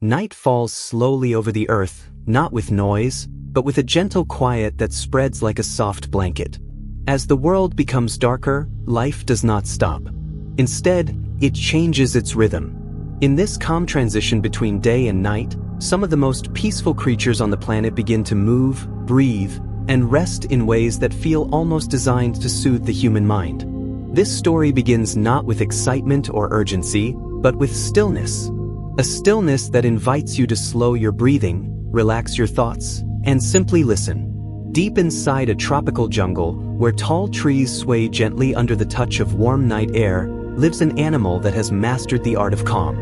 Night falls slowly over the earth, not with noise, but with a gentle quiet that spreads like a soft blanket. As the world becomes darker, life does not stop. Instead, it changes its rhythm. In this calm transition between day and night, some of the most peaceful creatures on the planet begin to move, breathe, and rest in ways that feel almost designed to soothe the human mind. This story begins not with excitement or urgency, but with stillness. A stillness that invites you to slow your breathing, relax your thoughts, and simply listen. Deep inside a tropical jungle, where tall trees sway gently under the touch of warm night air, lives an animal that has mastered the art of calm.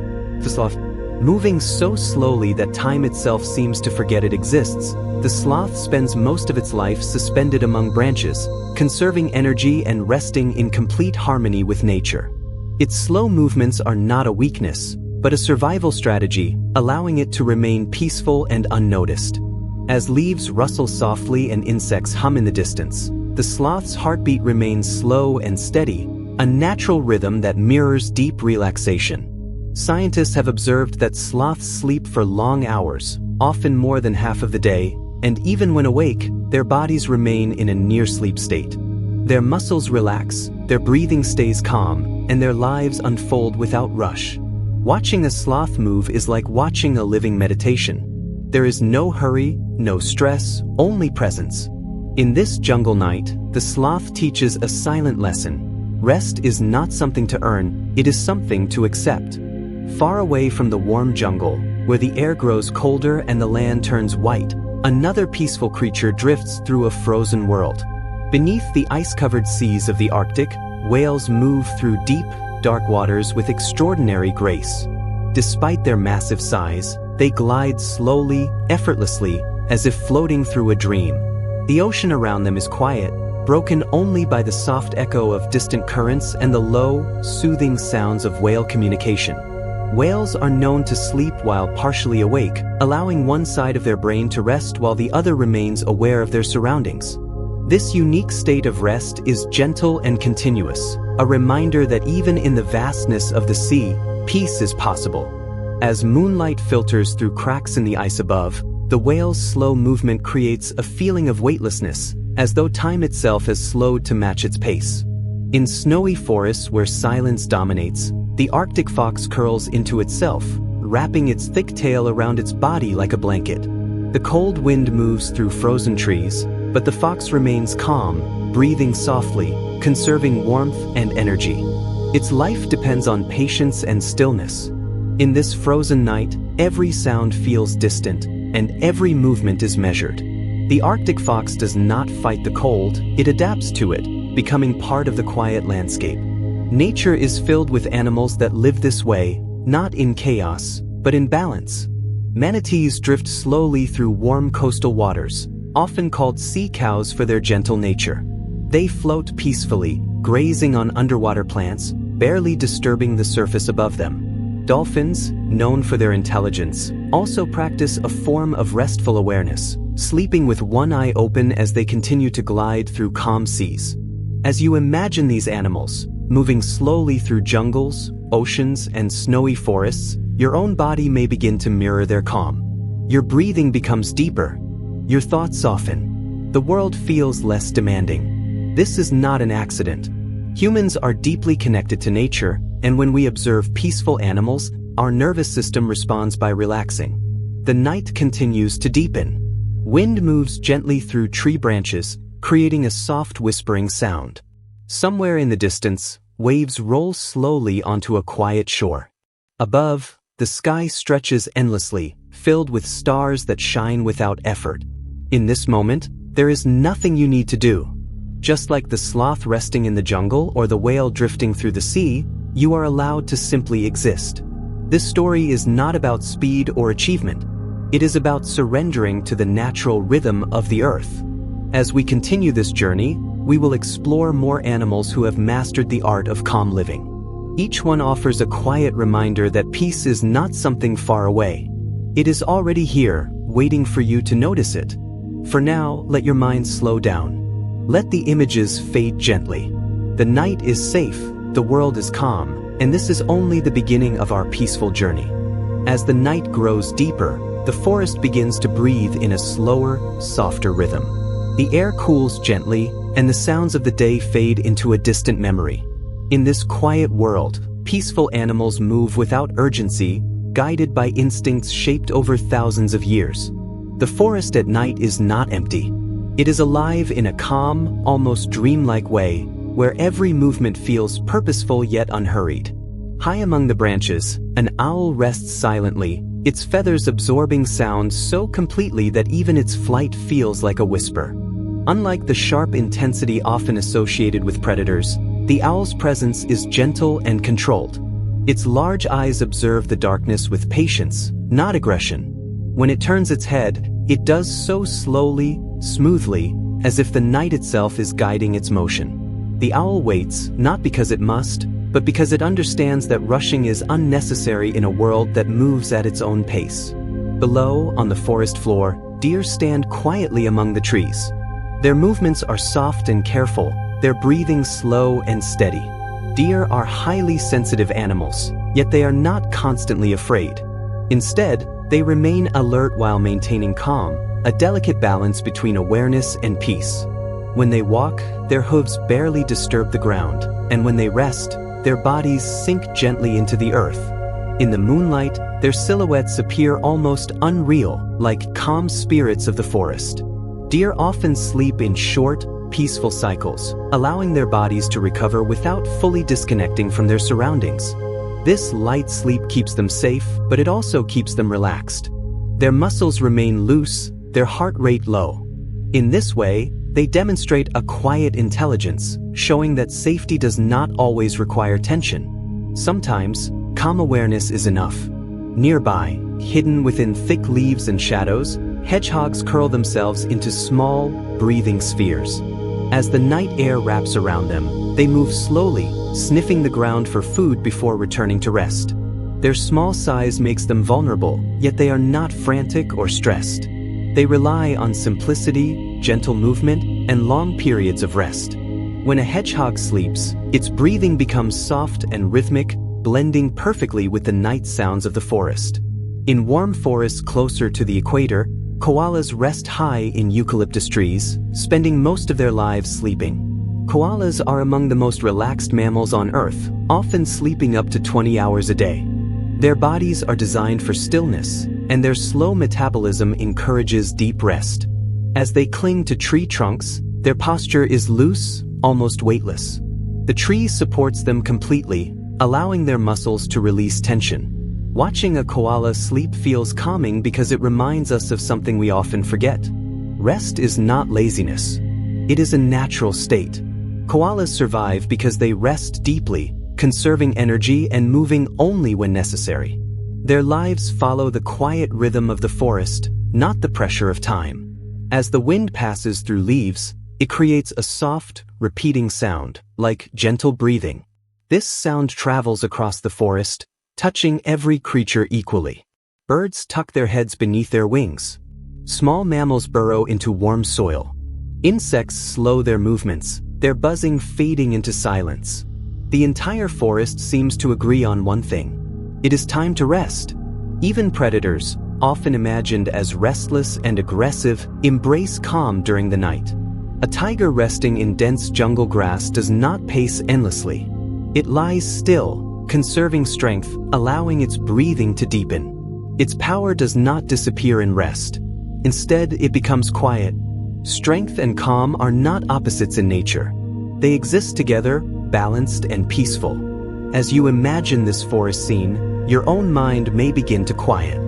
Moving so slowly that time itself seems to forget it exists, the sloth spends most of its life suspended among branches, conserving energy and resting in complete harmony with nature. Its slow movements are not a weakness, but a survival strategy, allowing it to remain peaceful and unnoticed. As leaves rustle softly and insects hum in the distance, the sloth's heartbeat remains slow and steady, a natural rhythm that mirrors deep relaxation. Scientists have observed that sloths sleep for long hours, often more than half of the day, and even when awake, their bodies remain in a near-sleep state. Their muscles relax, their breathing stays calm, and their lives unfold without rush. Watching a sloth move is like watching a living meditation. There is no hurry, no stress, only presence. In this jungle night, the sloth teaches a silent lesson. Rest is not something to earn, it is something to accept. Far away from the warm jungle, where the air grows colder and the land turns white, another peaceful creature drifts through a frozen world. Beneath the ice-covered seas of the Arctic, whales move through deep, dark waters with extraordinary grace. Despite their massive size, they glide slowly, effortlessly, as if floating through a dream. The ocean around them is quiet, broken only by the soft echo of distant currents and the low, soothing sounds of whale communication. Whales are known to sleep while partially awake, allowing one side of their brain to rest while the other remains aware of their surroundings. This unique state of rest is gentle and continuous, a reminder that even in the vastness of the sea, peace is possible. As moonlight filters through cracks in the ice above, the whale's slow movement creates a feeling of weightlessness, as though time itself has slowed to match its pace. In snowy forests where silence dominates, the Arctic fox curls into itself, wrapping its thick tail around its body like a blanket. The cold wind moves through frozen trees, but the fox remains calm, breathing softly, conserving warmth and energy. Its life depends on patience and stillness. In this frozen night, every sound feels distant, and every movement is measured. The Arctic fox does not fight the cold, it adapts to it, becoming part of the quiet landscape. Nature is filled with animals that live this way, not in chaos, but in balance. Manatees drift slowly through warm coastal waters, often called sea cows for their gentle nature. They float peacefully, grazing on underwater plants, barely disturbing the surface above them. Dolphins, known for their intelligence, also practice a form of restful awareness, sleeping with one eye open as they continue to glide through calm seas. As you imagine these animals, moving slowly through jungles, oceans, and snowy forests, your own body may begin to mirror their calm. Your breathing becomes deeper. Your thoughts soften. The world feels less demanding. This is not an accident. Humans are deeply connected to nature, and when we observe peaceful animals, our nervous system responds by relaxing. The night continues to deepen. Wind moves gently through tree branches, creating a soft whispering sound. Somewhere in the distance, waves roll slowly onto a quiet shore. Above, the sky stretches endlessly, filled with stars that shine without effort. In this moment, there is nothing you need to do. Just like the sloth resting in the jungle or the whale drifting through the sea, you are allowed to simply exist. This story is not about speed or achievement. It is about surrendering to the natural rhythm of the earth. As we continue this journey, we will explore more animals who have mastered the art of calm living. Each one offers a quiet reminder that peace is not something far away. It is already here, waiting for you to notice it. For now, let your mind slow down. Let the images fade gently. The night is safe, the world is calm, and this is only the beginning of our peaceful journey. As the night grows deeper, the forest begins to breathe in a slower, softer rhythm. The air cools gently, and the sounds of the day fade into a distant memory. In this quiet world, peaceful animals move without urgency, guided by instincts shaped over thousands of years. The forest at night is not empty. It is alive in a calm, almost dreamlike way, where every movement feels purposeful yet unhurried. High among the branches, an owl rests silently, its feathers absorbing sound so completely that even its flight feels like a whisper. Unlike the sharp intensity often associated with predators, the owl's presence is gentle and controlled. Its large eyes observe the darkness with patience, not aggression. When it turns its head, it does so slowly, smoothly, as if the night itself is guiding its motion. The owl waits, not because it must, but because it understands that rushing is unnecessary in a world that moves at its own pace. Below, on the forest floor, deer stand quietly among the trees. Their movements are soft and careful, their breathing slow and steady. Deer are highly sensitive animals, yet they are not constantly afraid. Instead, they remain alert while maintaining calm, a delicate balance between awareness and peace. When they walk, their hooves barely disturb the ground, and when they rest, their bodies sink gently into the earth. In the moonlight, their silhouettes appear almost unreal, like calm spirits of the forest. Deer often sleep in short, peaceful cycles, allowing their bodies to recover without fully disconnecting from their surroundings. This light sleep keeps them safe, but it also keeps them relaxed. Their muscles remain loose, their heart rate low. In this way, they demonstrate a quiet intelligence, showing that safety does not always require tension. Sometimes, calm awareness is enough. Nearby, hidden within thick leaves and shadows, hedgehogs curl themselves into small, breathing spheres. As the night air wraps around them, they move slowly, sniffing the ground for food before returning to rest. Their small size makes them vulnerable, yet they are not frantic or stressed. They rely on simplicity, gentle movement, and long periods of rest. When a hedgehog sleeps, its breathing becomes soft and rhythmic, blending perfectly with the night sounds of the forest. In warm forests closer to the equator, koalas rest high in eucalyptus trees, spending most of their lives sleeping. Koalas are among the most relaxed mammals on Earth, often sleeping up to 20 hours a day. Their bodies are designed for stillness, and their slow metabolism encourages deep rest. As they cling to tree trunks, their posture is loose, almost weightless. The tree supports them completely, allowing their muscles to release tension. Watching a koala sleep feels calming because it reminds us of something we often forget. Rest is not laziness. It is a natural state. Koalas survive because they rest deeply, conserving energy and moving only when necessary. Their lives follow the quiet rhythm of the forest, not the pressure of time. As the wind passes through leaves, it creates a soft, repeating sound, like gentle breathing. This sound travels across the forest, touching every creature equally. Birds tuck their heads beneath their wings. Small mammals burrow into warm soil. Insects slow their movements, their buzzing fading into silence. The entire forest seems to agree on one thing. It is time to rest. Even predators, often imagined as restless and aggressive, embrace calm during the night. A tiger resting in dense jungle grass does not pace endlessly. It lies still, conserving strength, allowing its breathing to deepen. Its power does not disappear in rest. Instead, it becomes quiet. Strength and calm are not opposites in nature. They exist together, balanced and peaceful. As you imagine this forest scene, your own mind may begin to quiet.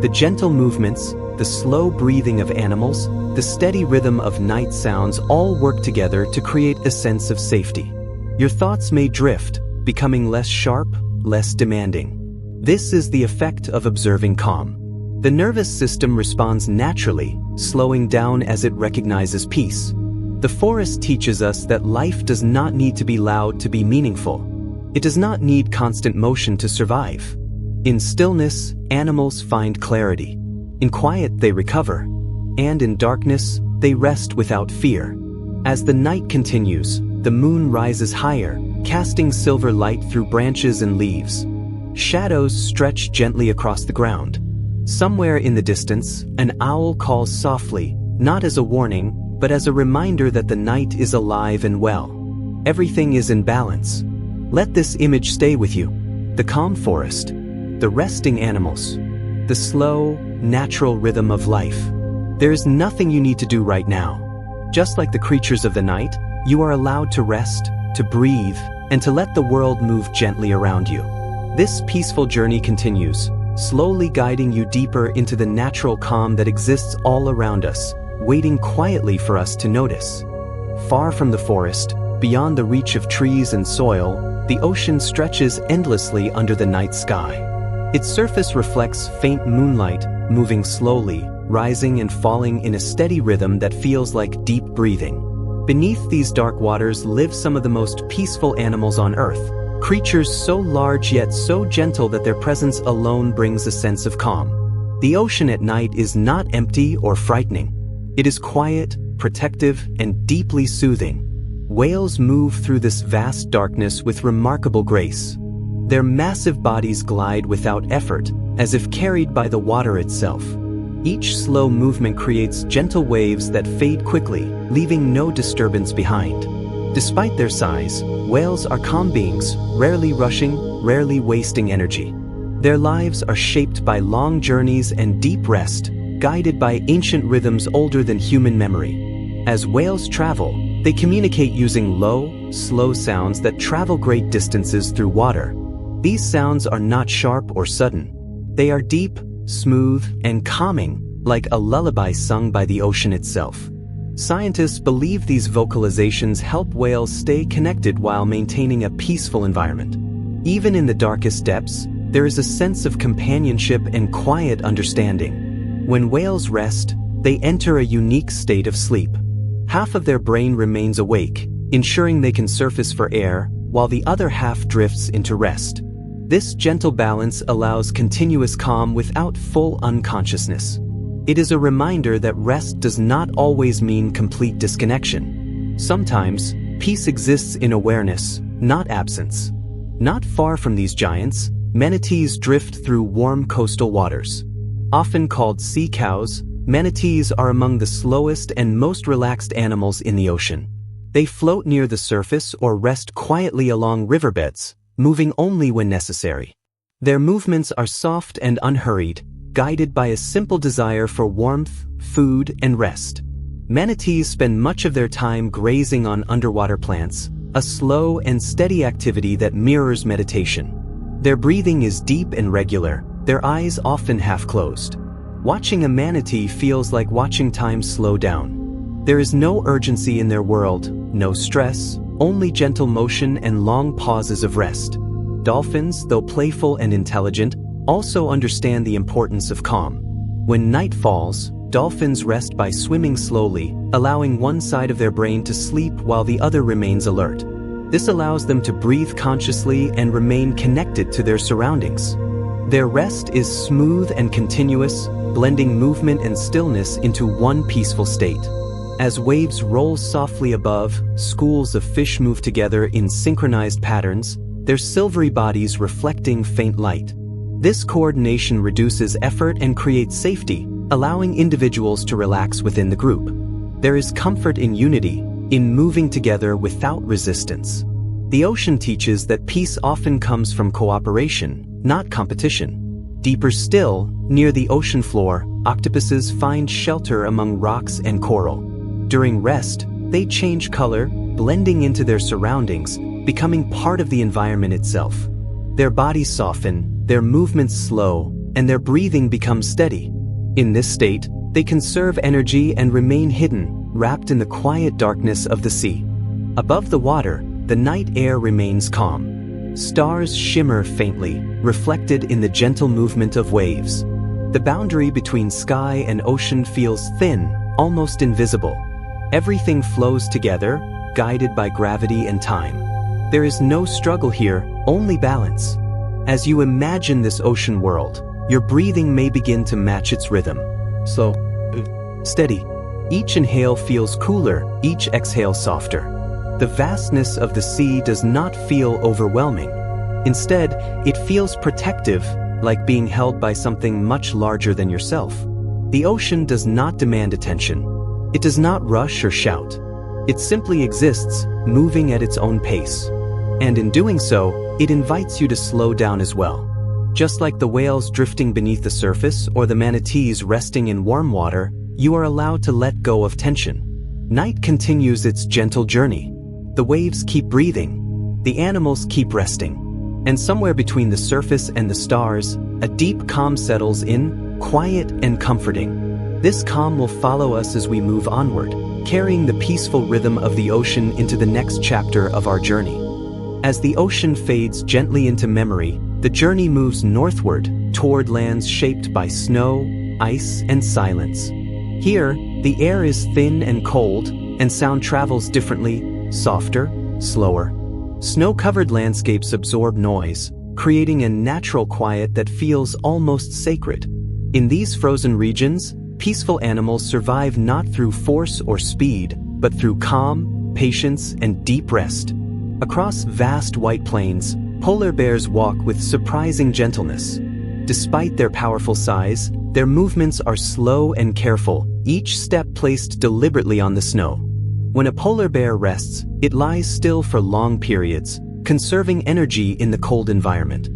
The gentle movements, the slow breathing of animals, the steady rhythm of night sounds all work together to create a sense of safety. Your thoughts may drift, becoming less sharp, less demanding. This is the effect of observing calm. The nervous system responds naturally, slowing down as it recognizes peace. The forest teaches us that life does not need to be loud to be meaningful. It does not need constant motion to survive. In stillness, animals find clarity. In quiet, they recover. And in darkness, they rest without fear. As the night continues, the moon rises higher, casting silver light through branches and leaves. Shadows stretch gently across the ground. Somewhere in the distance, an owl calls softly, not as a warning, but as a reminder that the night is alive and well. Everything is in balance. Let this image stay with you. The calm forest, the resting animals, the slow, natural rhythm of life. There is nothing you need to do right now. Just like the creatures of the night, you are allowed to rest, to breathe, and to let the world move gently around you. This peaceful journey continues, slowly guiding you deeper into the natural calm that exists all around us, waiting quietly for us to notice. Far from the forest, beyond the reach of trees and soil, the ocean stretches endlessly under the night sky. Its surface reflects faint moonlight, moving slowly, rising and falling in a steady rhythm that feels like deep breathing. Beneath these dark waters live some of the most peaceful animals on Earth, creatures so large yet so gentle that their presence alone brings a sense of calm. The ocean at night is not empty or frightening. It is quiet, protective, and deeply soothing. Whales move through this vast darkness with remarkable grace. Their massive bodies glide without effort, as if carried by the water itself. Each slow movement creates gentle waves that fade quickly, leaving no disturbance behind. Despite their size, whales are calm beings, rarely rushing, rarely wasting energy. Their lives are shaped by long journeys and deep rest, guided by ancient rhythms older than human memory. As whales travel, they communicate using low, slow sounds that travel great distances through water. These sounds are not sharp or sudden. They are deep, smooth, and calming, like a lullaby sung by the ocean itself. Scientists believe these vocalizations help whales stay connected while maintaining a peaceful environment. Even in the darkest depths, there is a sense of companionship and quiet understanding. When whales rest, they enter a unique state of sleep. Half of their brain remains awake, ensuring they can surface for air, while the other half drifts into rest. This gentle balance allows continuous calm without full unconsciousness. It is a reminder that rest does not always mean complete disconnection. Sometimes, peace exists in awareness, not absence. Not far from these giants, manatees drift through warm coastal waters. Often called sea cows, manatees are among the slowest and most relaxed animals in the ocean. They float near the surface or rest quietly along riverbeds, moving only when necessary. Their movements are soft and unhurried, guided by a simple desire for warmth, food, and rest. Manatees spend much of their time grazing on underwater plants, a slow and steady activity that mirrors meditation. Their breathing is deep and regular, their eyes often half closed. Watching a manatee feels like watching time slow down. There is no urgency in their world, no stress, only gentle motion and long pauses of rest. Dolphins, though playful and intelligent, also understand the importance of calm. When night falls, dolphins rest by swimming slowly, allowing one side of their brain to sleep while the other remains alert. This allows them to breathe consciously and remain connected to their surroundings. Their rest is smooth and continuous, blending movement and stillness into one peaceful state. As waves roll softly above, schools of fish move together in synchronized patterns, their silvery bodies reflecting faint light. This coordination reduces effort and creates safety, allowing individuals to relax within the group. There is comfort in unity, in moving together without resistance. The ocean teaches that peace often comes from cooperation, not competition. Deeper still, near the ocean floor, octopuses find shelter among rocks and coral. During rest, they change color, blending into their surroundings, becoming part of the environment itself. Their bodies soften, their movements slow, and their breathing becomes steady. In this state, they conserve energy and remain hidden, wrapped in the quiet darkness of the sea. Above the water, the night air remains calm. Stars shimmer faintly, reflected in the gentle movement of waves. The boundary between sky and ocean feels thin, almost invisible. Everything flows together, guided by gravity and time. There is no struggle here, only balance. As you imagine this ocean world, your breathing may begin to match its rhythm. Slow, steady. Each inhale feels cooler, each exhale softer. The vastness of the sea does not feel overwhelming. Instead, it feels protective, like being held by something much larger than yourself. The ocean does not demand attention. It does not rush or shout. It simply exists, moving at its own pace. And in doing so, it invites you to slow down as well. Just like the whales drifting beneath the surface or the manatees resting in warm water, you are allowed to let go of tension. Night continues its gentle journey. The waves keep breathing. The animals keep resting. And somewhere between the surface and the stars, a deep calm settles in, quiet and comforting. This calm will follow us as we move onward, carrying the peaceful rhythm of the ocean into the next chapter of our journey. As the ocean fades gently into memory, the journey moves northward toward lands shaped by snow, ice, and silence. Here, the air is thin and cold, and sound travels differently, softer, slower. Snow-covered landscapes absorb noise, creating a natural quiet that feels almost sacred. In these frozen regions, peaceful animals survive not through force or speed, but through calm, patience, and deep rest. Across vast white plains, polar bears walk with surprising gentleness. Despite their powerful size, their movements are slow and careful, each step placed deliberately on the snow. When a polar bear rests, it lies still for long periods, conserving energy in the cold environment.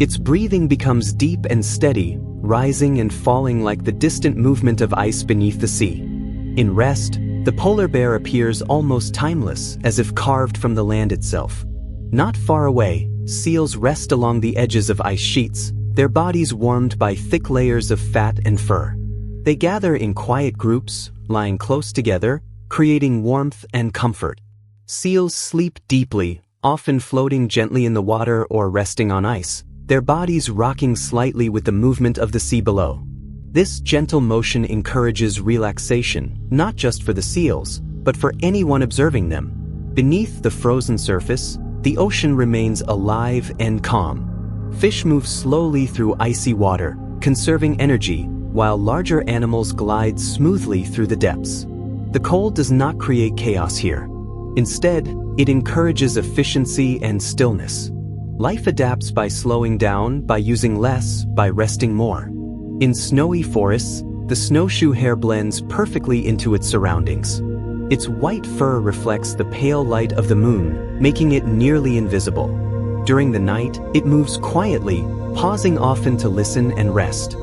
Its breathing becomes deep and steady, rising and falling like the distant movement of ice beneath the sea. In rest, the polar bear appears almost timeless, as if carved from the land itself. Not far away, seals rest along the edges of ice sheets, their bodies warmed by thick layers of fat and fur. They gather in quiet groups, lying close together, creating warmth and comfort. Seals sleep deeply, often floating gently in the water or resting on ice, their bodies rocking slightly with the movement of the sea below. This gentle motion encourages relaxation, not just for the seals, but for anyone observing them. Beneath the frozen surface, the ocean remains alive and calm. Fish move slowly through icy water, conserving energy, while larger animals glide smoothly through the depths. The cold does not create chaos here. Instead, it encourages efficiency and stillness. Life adapts by slowing down, by using less, by resting more. In snowy forests, the snowshoe hare blends perfectly into its surroundings. Its white fur reflects the pale light of the moon, making it nearly invisible. During the night, it moves quietly, pausing often to listen and rest.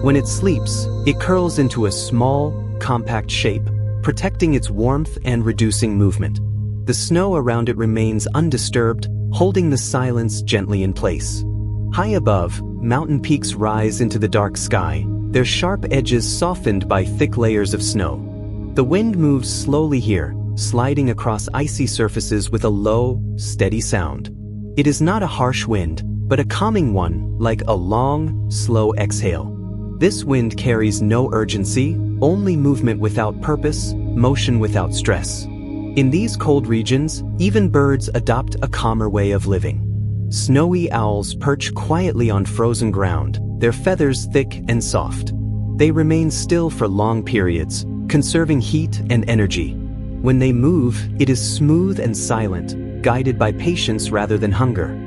When it sleeps, it curls into a small, compact shape, protecting its warmth and reducing movement. The snow around it remains undisturbed, holding the silence gently in place. High above, mountain peaks rise into the dark sky, their sharp edges softened by thick layers of snow. The wind moves slowly here, sliding across icy surfaces with a low, steady sound. It is not a harsh wind, but a calming one, like a long, slow exhale. This wind carries no urgency, only movement without purpose, motion without stress. In these cold regions, even birds adopt a calmer way of living. Snowy owls perch quietly on frozen ground, their feathers thick and soft. They remain still for long periods, conserving heat and energy. When they move, it is smooth and silent, guided by patience rather than hunger.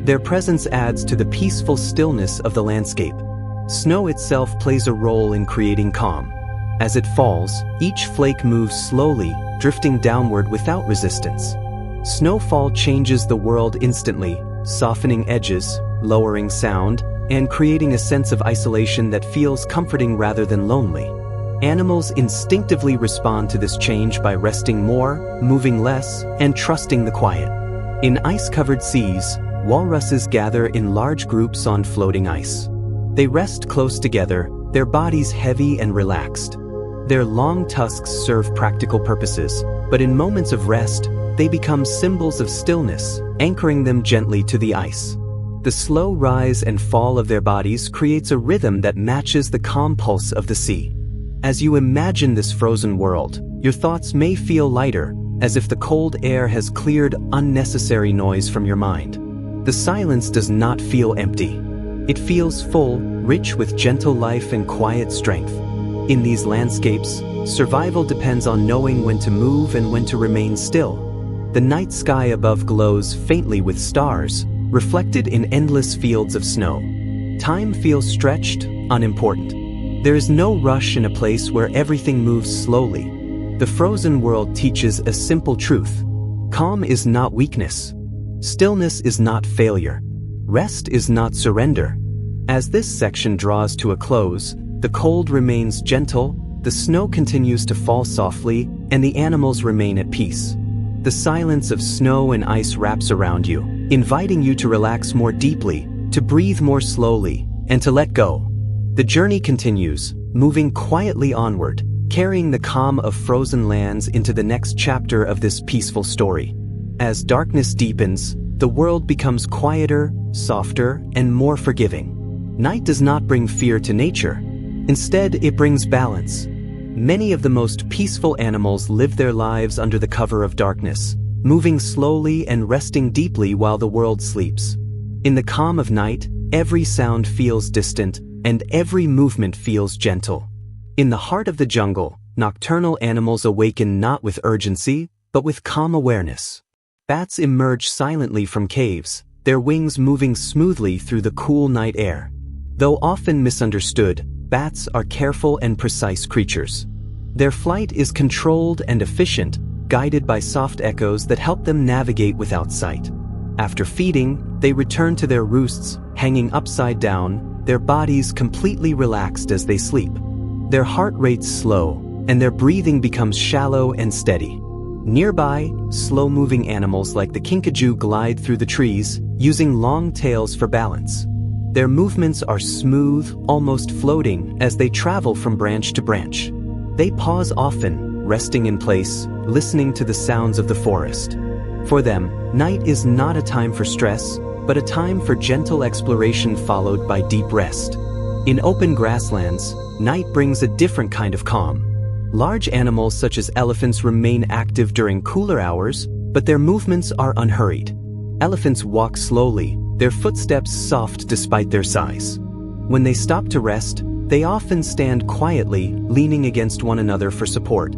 Their presence adds to the peaceful stillness of the landscape. Snow itself plays a role in creating calm. As it falls, each flake moves slowly, drifting downward without resistance. Snowfall changes the world instantly, softening edges, lowering sound, and creating a sense of isolation that feels comforting rather than lonely. Animals instinctively respond to this change by resting more, moving less, and trusting the quiet. In ice-covered seas, walruses gather in large groups on floating ice. They rest close together, their bodies heavy and relaxed. Their long tusks serve practical purposes, but in moments of rest, they become symbols of stillness, anchoring them gently to the ice. The slow rise and fall of their bodies creates a rhythm that matches the calm pulse of the sea. As you imagine this frozen world, your thoughts may feel lighter, as if the cold air has cleared unnecessary noise from your mind. The silence does not feel empty. It feels full, rich with gentle life and quiet strength. In these landscapes, survival depends on knowing when to move and when to remain still. The night sky above glows faintly with stars, reflected in endless fields of snow. Time feels stretched, unimportant. There is no rush in a place where everything moves slowly. The frozen world teaches a simple truth. Calm is not weakness. Stillness is not failure. Rest is not surrender. As this section draws to a close, the cold remains gentle, the snow continues to fall softly, and the animals remain at peace. The silence of snow and ice wraps around you, inviting you to relax more deeply, to breathe more slowly, and to let go. The journey continues, moving quietly onward, carrying the calm of frozen lands into the next chapter of this peaceful story. As darkness deepens, the world becomes quieter, softer, and more forgiving. Night does not bring fear to nature. Instead, it brings balance. Many of the most peaceful animals live their lives under the cover of darkness, moving slowly and resting deeply while the world sleeps. In the calm of night, every sound feels distant, and every movement feels gentle. In the heart of the jungle, nocturnal animals awaken not with urgency, but with calm awareness. Bats emerge silently from caves, their wings moving smoothly through the cool night air. Though often misunderstood, bats are careful and precise creatures. Their flight is controlled and efficient, guided by soft echoes that help them navigate without sight. After feeding, they return to their roosts, hanging upside down, their bodies completely relaxed as they sleep. Their heart rates slow, and their breathing becomes shallow and steady. Nearby, slow-moving animals like the kinkajou glide through the trees, using long tails for balance. Their movements are smooth, almost floating, as they travel from branch to branch. They pause often, resting in place, listening to the sounds of the forest. For them, night is not a time for stress, but a time for gentle exploration followed by deep rest. In open grasslands, night brings a different kind of calm. Large animals such as elephants remain active during cooler hours, but their movements are unhurried. Elephants walk slowly, their footsteps soft despite their size. When they stop to rest, they often stand quietly, leaning against one another for support.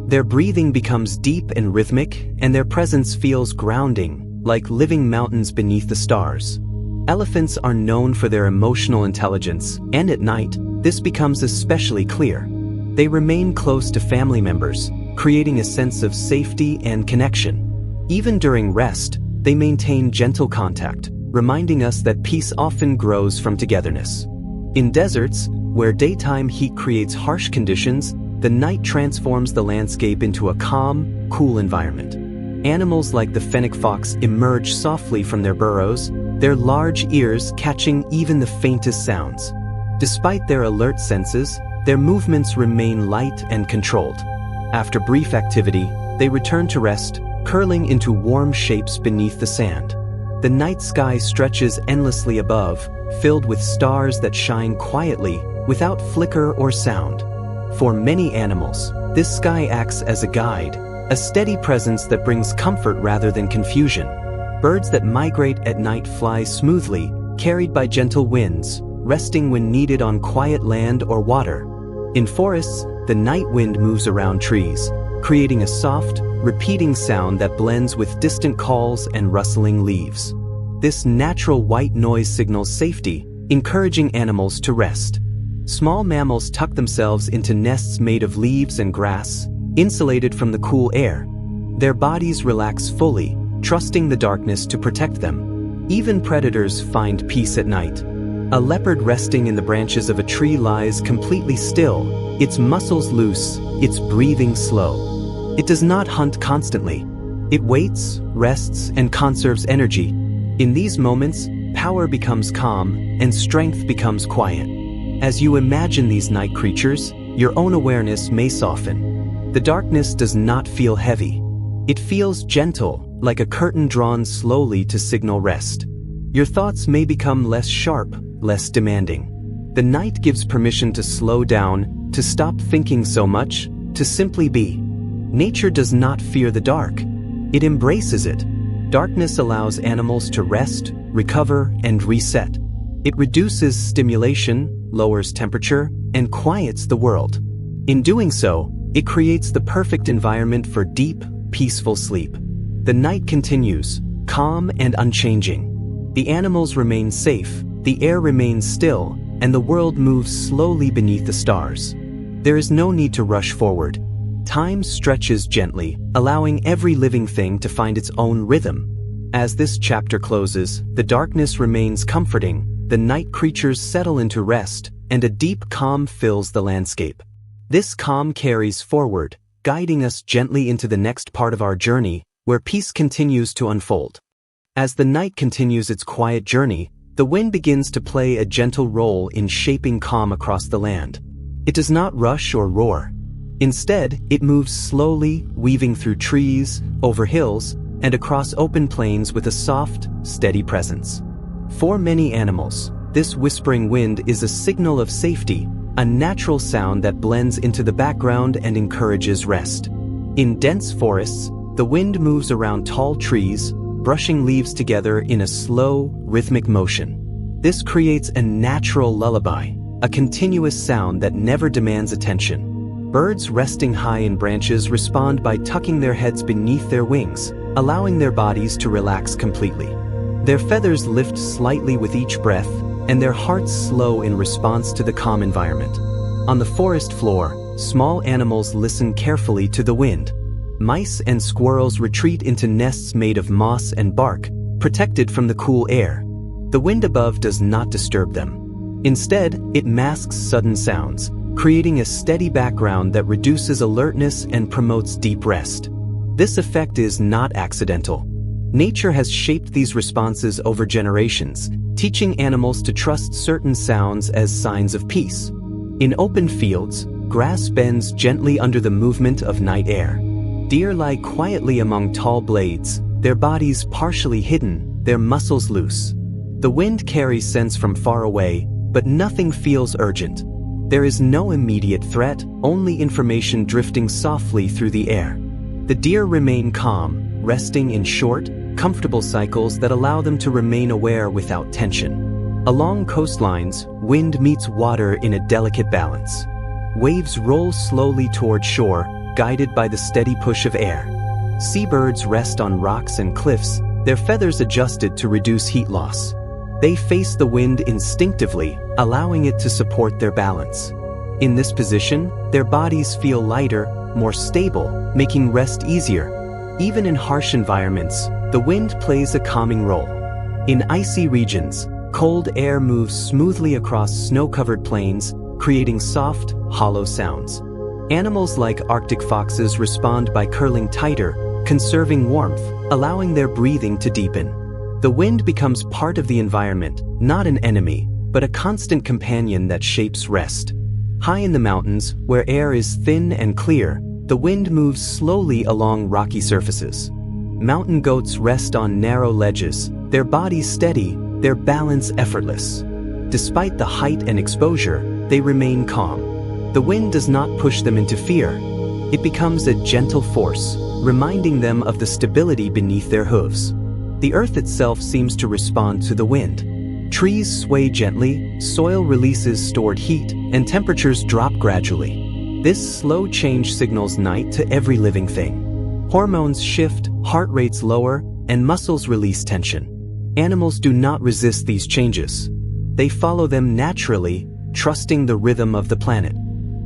Their breathing becomes deep and rhythmic, and their presence feels grounding, like living mountains beneath the stars. Elephants are known for their emotional intelligence, and at night, this becomes especially clear. They remain close to family members, creating a sense of safety and connection. Even during rest, they maintain gentle contact, reminding us that peace often grows from togetherness. In deserts, where daytime heat creates harsh conditions, the night transforms the landscape into a calm, cool environment. Animals like the fennec fox emerge softly from their burrows, their large ears catching even the faintest sounds. Despite their alert senses, their movements remain light and controlled. After brief activity, they return to rest, curling into warm shapes beneath the sand. The night sky stretches endlessly above, filled with stars that shine quietly, without flicker or sound. For many animals, this sky acts as a guide, a steady presence that brings comfort rather than confusion. Birds that migrate at night fly smoothly, carried by gentle winds, resting when needed on quiet land or water. In forests, the night wind moves around trees, creating a soft, repeating sound that blends with distant calls and rustling leaves. This natural white noise signals safety, encouraging animals to rest. Small mammals tuck themselves into nests made of leaves and grass, insulated from the cool air. Their bodies relax fully, trusting the darkness to protect them. Even predators find peace at night. A leopard resting in the branches of a tree lies completely still, its muscles loose, its breathing slow. It does not hunt constantly. It waits, rests, and conserves energy. In these moments, power becomes calm, and strength becomes quiet. As you imagine these night creatures, your own awareness may soften. The darkness does not feel heavy. It feels gentle, like a curtain drawn slowly to signal rest. Your thoughts may become less sharp, less demanding. The night gives permission to slow down, to stop thinking so much, to simply be. Nature does not fear the dark. It embraces it. Darkness allows animals to rest, recover, and reset. It reduces stimulation, lowers temperature, and quiets the world. In doing so, it creates the perfect environment for deep, peaceful sleep. The night continues, calm and unchanging. The animals remain safe, the air remains still, and the world moves slowly beneath the stars. There is no need to rush forward. Time stretches gently, allowing every living thing to find its own rhythm. As this chapter closes, the darkness remains comforting, the night creatures settle into rest, and a deep calm fills the landscape. This calm carries forward, guiding us gently into the next part of our journey, where peace continues to unfold. As the night continues its quiet journey, the wind begins to play a gentle role in shaping calm across the land. It does not rush or roar. Instead, it moves slowly, weaving through trees, over hills, and across open plains with a soft, steady presence. For many animals, this whispering wind is a signal of safety, a natural sound that blends into the background and encourages rest. In dense forests, the wind moves around tall trees, brushing leaves together in a slow, rhythmic motion. This creates a natural lullaby, a continuous sound that never demands attention. Birds resting high in branches respond by tucking their heads beneath their wings, allowing their bodies to relax completely. Their feathers lift slightly with each breath, and their hearts slow in response to the calm environment. On the forest floor, small animals listen carefully to the wind. Mice and squirrels retreat into nests made of moss and bark, protected from the cool air. The wind above does not disturb them. Instead, it masks sudden sounds, creating a steady background that reduces alertness and promotes deep rest. This effect is not accidental. Nature has shaped these responses over generations, teaching animals to trust certain sounds as signs of peace. In open fields, grass bends gently under the movement of night air. Deer lie quietly among tall blades, their bodies partially hidden, their muscles loose. The wind carries scents from far away, but nothing feels urgent. There is no immediate threat, only information drifting softly through the air. The deer remain calm, resting in short, comfortable cycles that allow them to remain aware without tension. Along coastlines, wind meets water in a delicate balance. Waves roll slowly toward shore, guided by the steady push of air. Seabirds rest on rocks and cliffs, their feathers adjusted to reduce heat loss. They face the wind instinctively, allowing it to support their balance. In this position, their bodies feel lighter, more stable, making rest easier. Even in harsh environments, the wind plays a calming role. In icy regions, cold air moves smoothly across snow-covered plains, creating soft, hollow sounds. Animals like Arctic foxes respond by curling tighter, conserving warmth, allowing their breathing to deepen. The wind becomes part of the environment, not an enemy, but a constant companion that shapes rest. High in the mountains, where air is thin and clear, the wind moves slowly along rocky surfaces. Mountain goats rest on narrow ledges, their bodies steady, their balance effortless. Despite the height and exposure, they remain calm. The wind does not push them into fear. It becomes a gentle force, reminding them of the stability beneath their hooves. The earth itself seems to respond to the wind. Trees sway gently, soil releases stored heat, and temperatures drop gradually. This slow change signals night to every living thing. Hormones shift, heart rates lower, and muscles release tension. Animals do not resist these changes. They follow them naturally, trusting the rhythm of the planet.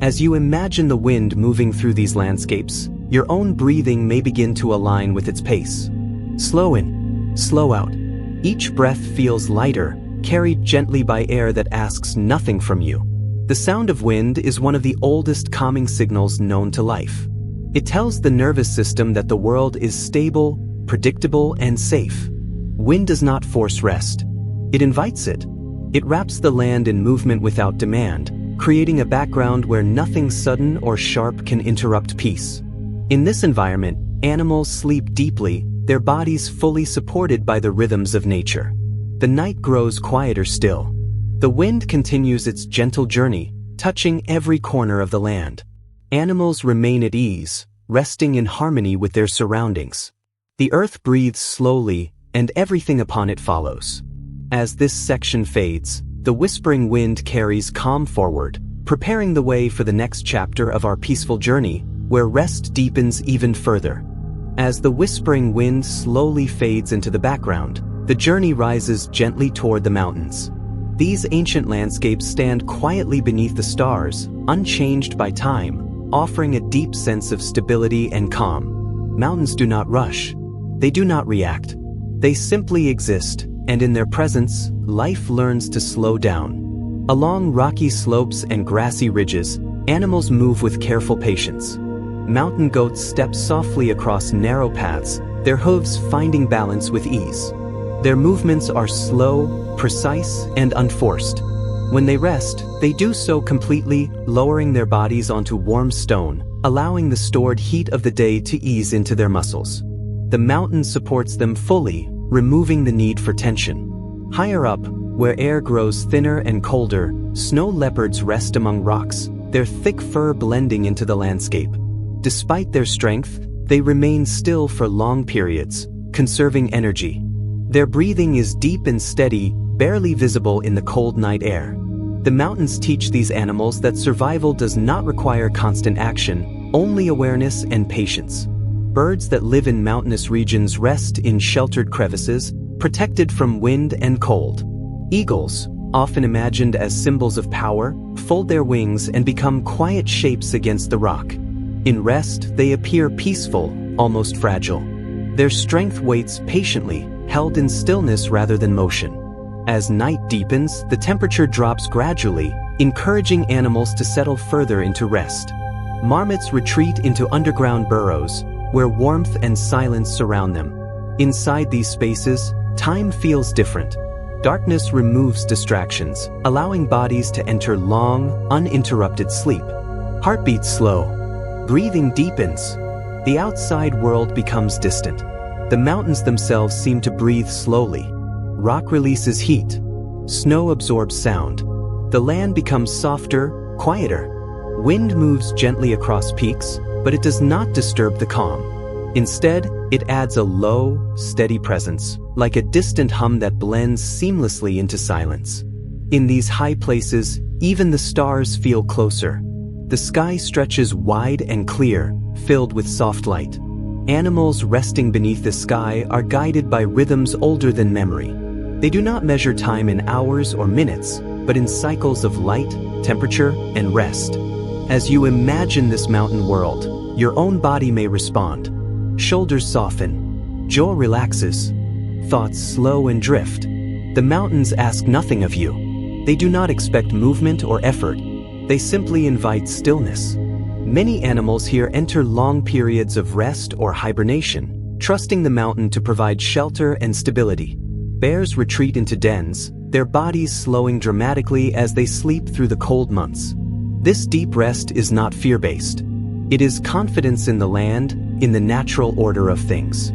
As you imagine the wind moving through these landscapes, your own breathing may begin to align with its pace. Slow in. Slow out. Each breath feels lighter, carried gently by air that asks nothing from you. The sound of wind is one of the oldest calming signals known to life. It tells the nervous system that the world is stable, predictable, and safe. Wind does not force rest. It invites it. It wraps the land in movement without demand, creating a background where nothing sudden or sharp can interrupt peace. In this environment, animals sleep deeply, their bodies fully supported by the rhythms of nature. The night grows quieter still. The wind continues its gentle journey, touching every corner of the land. Animals remain at ease, resting in harmony with their surroundings. The earth breathes slowly, and everything upon it follows. As this section fades, the whispering wind carries calm forward, preparing the way for the next chapter of our peaceful journey, where rest deepens even further. As the whispering wind slowly fades into the background, The journey rises gently toward the mountains. These ancient landscapes stand quietly beneath the stars, unchanged by time, offering a deep sense of stability and calm. Mountains do not rush. They do not react. They simply exist, and in their presence, life learns to slow down. Along rocky slopes and grassy ridges, animals move with careful patience. Mountain goats step softly across narrow paths, their hooves finding balance with ease. Their movements are slow, precise, and unforced. When they rest, they do so completely, lowering their bodies onto warm stone, allowing the stored heat of the day to ease into their muscles. The mountain supports them fully, removing the need for tension. Higher up, where air grows thinner and colder, snow leopards rest among rocks, their thick fur blending into the landscape. Despite their strength, they remain still for long periods, conserving energy. Their breathing is deep and steady, barely visible in the cold night air. The mountains teach these animals that survival does not require constant action, only awareness and patience. Birds that live in mountainous regions rest in sheltered crevices, protected from wind and cold. Eagles, often imagined as symbols of power, fold their wings and become quiet shapes against the rock. In rest, they appear peaceful, almost fragile. Their strength waits patiently, held in stillness rather than motion. As night deepens, the temperature drops gradually, encouraging animals to settle further into rest. Marmots retreat into underground burrows, where warmth and silence surround them. Inside these spaces, time feels different. Darkness removes distractions, allowing bodies to enter long, uninterrupted sleep. Heartbeat slow. Breathing deepens. The outside world becomes distant. The mountains themselves seem to breathe slowly. Rock releases heat. Snow absorbs sound. The land becomes softer, quieter. Wind moves gently across peaks, but it does not disturb the calm. Instead, it adds a low, steady presence, like a distant hum that blends seamlessly into silence. In these high places, even the stars feel closer. The sky stretches wide and clear, filled with soft light. Animals resting beneath the sky are guided by rhythms older than memory. They do not measure time in hours or minutes, but in cycles of light, temperature, and rest. As you imagine this mountain world, your own body may respond. Shoulders soften, jaw relaxes, thoughts slow and drift. The mountains ask nothing of you. They do not expect movement or effort. They simply invite stillness. Many animals here enter long periods of rest or hibernation, trusting the mountain to provide shelter and stability. Bears retreat into dens, their bodies slowing dramatically as they sleep through the cold months. This deep rest is not fear-based. It is confidence in the land, in the natural order of things.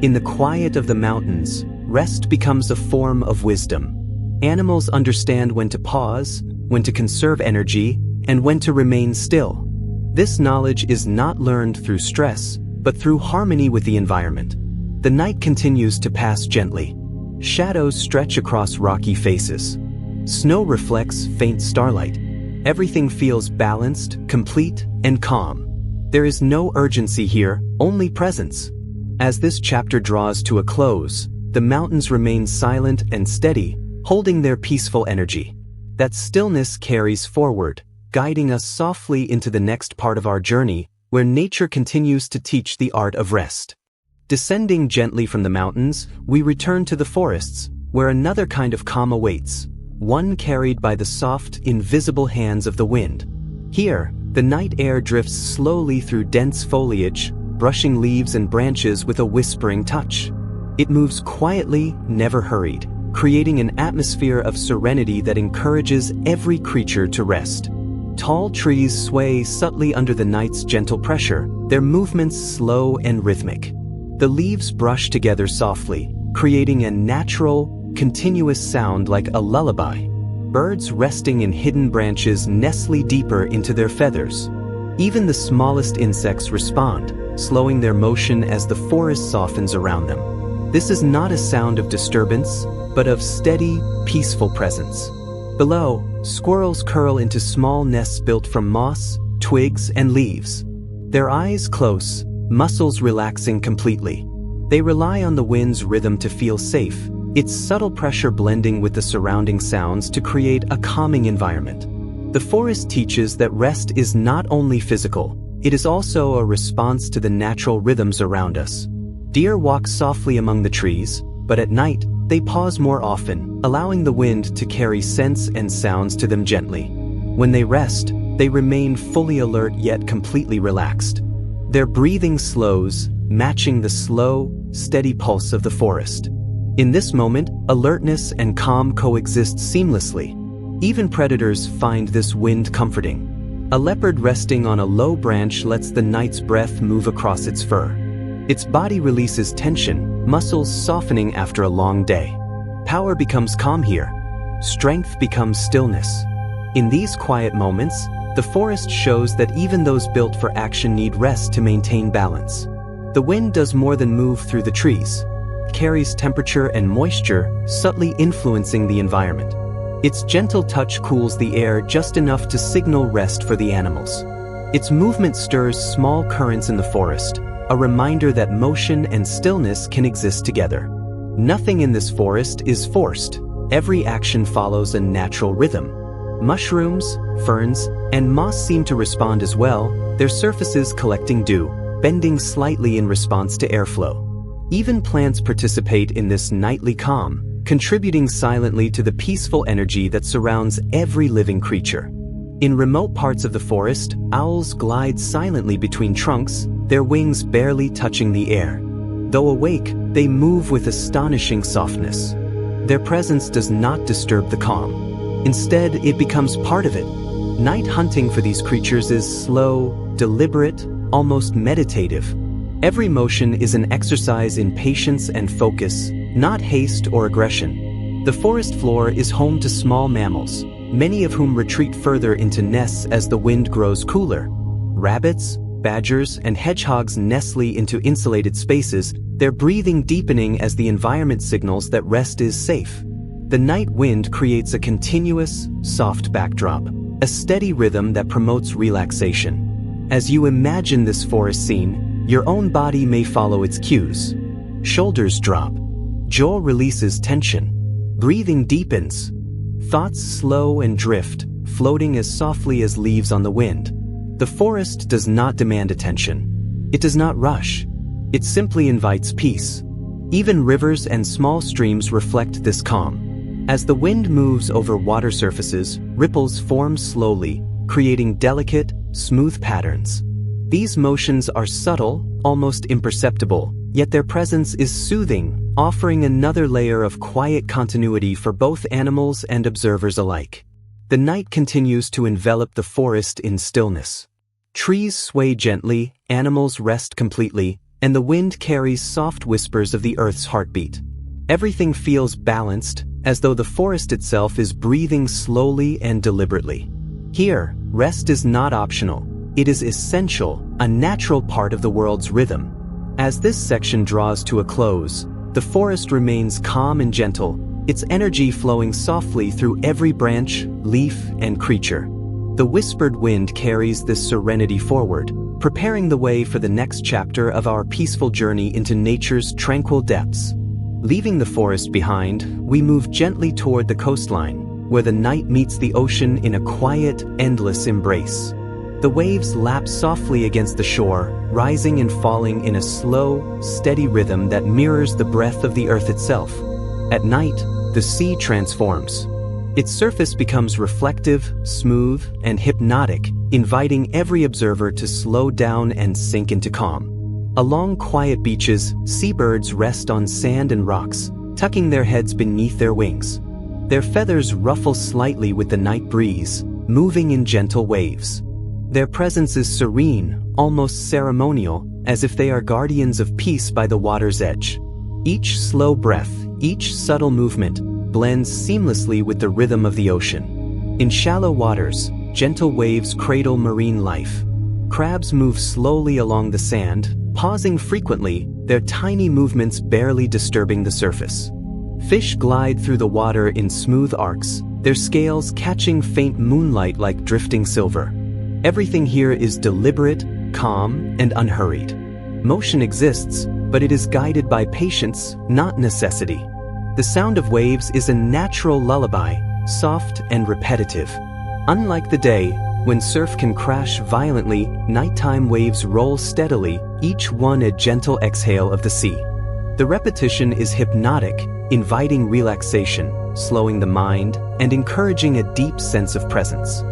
In the quiet of the mountains, rest becomes a form of wisdom. Animals understand when to pause, when to conserve energy, and when to remain still. This knowledge is not learned through stress, but through harmony with the environment. The night continues to pass gently. Shadows stretch across rocky faces. Snow reflects faint starlight. Everything feels balanced, complete, and calm. There is no urgency here, only presence. As this chapter draws to a close, the mountains remain silent and steady, holding their peaceful energy. That stillness carries forward, guiding us softly into the next part of our journey, where nature continues to teach the art of rest. Descending gently from the mountains, we return to the forests, where another kind of calm awaits, one carried by the soft, invisible hands of the wind. Here, the night air drifts slowly through dense foliage, brushing leaves and branches with a whispering touch. It moves quietly, never hurried, creating an atmosphere of serenity that encourages every creature to rest. Tall trees sway subtly under the night's gentle pressure, their movements slow and rhythmic. The leaves brush together softly, creating a natural, continuous sound like a lullaby. Birds resting in hidden branches nestle deeper into their feathers. Even the smallest insects respond, slowing their motion as the forest softens around them. This is not a sound of disturbance, but of steady, peaceful presence. Below, squirrels curl into small nests built from moss, twigs, and leaves. Their eyes close, muscles relaxing completely. They rely on the wind's rhythm to feel safe, its subtle pressure blending with the surrounding sounds to create a calming environment. The forest teaches that rest is not only physical, it is also a response to the natural rhythms around us. Deer walk softly among the trees, but at night, they pause more often, allowing the wind to carry scents and sounds to them gently. When they rest, they remain fully alert yet completely relaxed. Their breathing slows, matching the slow, steady pulse of the forest. In this moment, alertness and calm coexist seamlessly. Even predators find this wind comforting. A leopard resting on a low branch lets the night's breath move across its fur. Its body releases tension, muscles softening after a long day. Power becomes calm here. Strength becomes stillness. In these quiet moments, the forest shows that even those built for action need rest to maintain balance. The wind does more than move through the trees. It carries temperature and moisture, subtly influencing the environment. Its gentle touch cools the air just enough to signal rest for the animals. Its movement stirs small currents in the forest, a reminder that motion and stillness can exist together. Nothing in this forest is forced. Every action follows a natural rhythm. Mushrooms, ferns, and moss seem to respond as well, their surfaces collecting dew, bending slightly in response to airflow. Even plants participate in this nightly calm, contributing silently to the peaceful energy that surrounds every living creature. In remote parts of the forest, owls glide silently between trunks, their wings barely touching the air. Though awake, they move with astonishing softness. Their presence does not disturb the calm. Instead, it becomes part of it. Night hunting for these creatures is slow, deliberate, almost meditative. Every motion is an exercise in patience and focus, not haste or aggression. The forest floor is home to small mammals, many of whom retreat further into nests as the wind grows cooler. Rabbits, badgers, and hedgehogs nestle into insulated spaces, their breathing deepening as the environment signals that rest is safe. The night wind creates a continuous, soft backdrop, a steady rhythm that promotes relaxation. As you imagine this forest scene, your own body may follow its cues. Shoulders drop. Jaw releases tension. Breathing deepens. Thoughts slow and drift, floating as softly as leaves on the wind. The forest does not demand attention. It does not rush. It simply invites peace. Even rivers and small streams reflect this calm. As the wind moves over water surfaces, ripples form slowly, creating delicate, smooth patterns. These motions are subtle, almost imperceptible, yet their presence is soothing, offering another layer of quiet continuity for both animals and observers alike. The night continues to envelop the forest in stillness. Trees sway gently, animals rest completely, and the wind carries soft whispers of the earth's heartbeat. Everything feels balanced, as though the forest itself is breathing slowly and deliberately. Here, rest is not optional. It is essential, a natural part of the world's rhythm. As this section draws to a close, the forest remains calm and gentle, its energy flowing softly through every branch, leaf, and creature. The whispered wind carries this serenity forward, preparing the way for the next chapter of our peaceful journey into nature's tranquil depths. Leaving the forest behind, we move gently toward the coastline, where the night meets the ocean in a quiet, endless embrace. The waves lap softly against the shore, rising and falling in a slow, steady rhythm that mirrors the breath of the earth itself. At night, the sea transforms. Its surface becomes reflective, smooth, and hypnotic, inviting every observer to slow down and sink into calm. Along quiet beaches, seabirds rest on sand and rocks, tucking their heads beneath their wings. Their feathers ruffle slightly with the night breeze, moving in gentle waves. Their presence is serene, almost ceremonial, as if they are guardians of peace by the water's edge. Each slow breath, each subtle movement, blends seamlessly with the rhythm of the ocean. In shallow waters, gentle waves cradle marine life. Crabs move slowly along the sand, pausing frequently, their tiny movements barely disturbing the surface. Fish glide through the water in smooth arcs, their scales catching faint moonlight like drifting silver. Everything here is deliberate, calm, and unhurried. Motion exists, but it is guided by patience, not necessity. The sound of waves is a natural lullaby, soft and repetitive. Unlike the day, when surf can crash violently, nighttime waves roll steadily, each one a gentle exhale of the sea. The repetition is hypnotic, inviting relaxation, slowing the mind, and encouraging a deep sense of presence.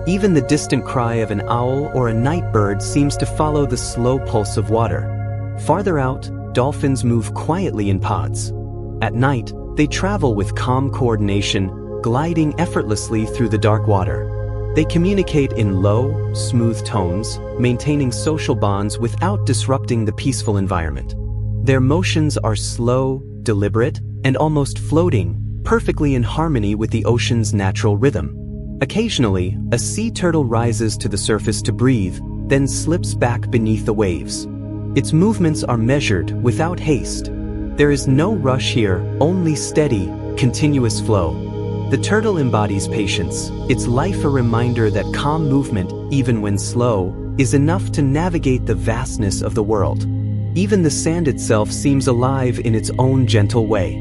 Even the distant cry of an owl or a night bird seems to follow the slow pulse of water. Farther out, dolphins move quietly in pods. At night, they travel with calm coordination, gliding effortlessly through the dark water. They communicate in low, smooth tones, maintaining social bonds without disrupting the peaceful environment. Their motions are slow, deliberate, and almost floating, perfectly in harmony with the ocean's natural rhythm. Occasionally, a sea turtle rises to the surface to breathe, then slips back beneath the waves. Its movements are measured, without haste. There is no rush here, only steady, continuous flow. The turtle embodies patience, its life a reminder that calm movement, even when slow, is enough to navigate the vastness of the world. Even the sand itself seems alive in its own gentle way.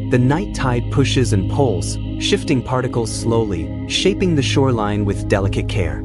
The night tide pushes and pulls, shifting particles slowly, shaping the shoreline with delicate care.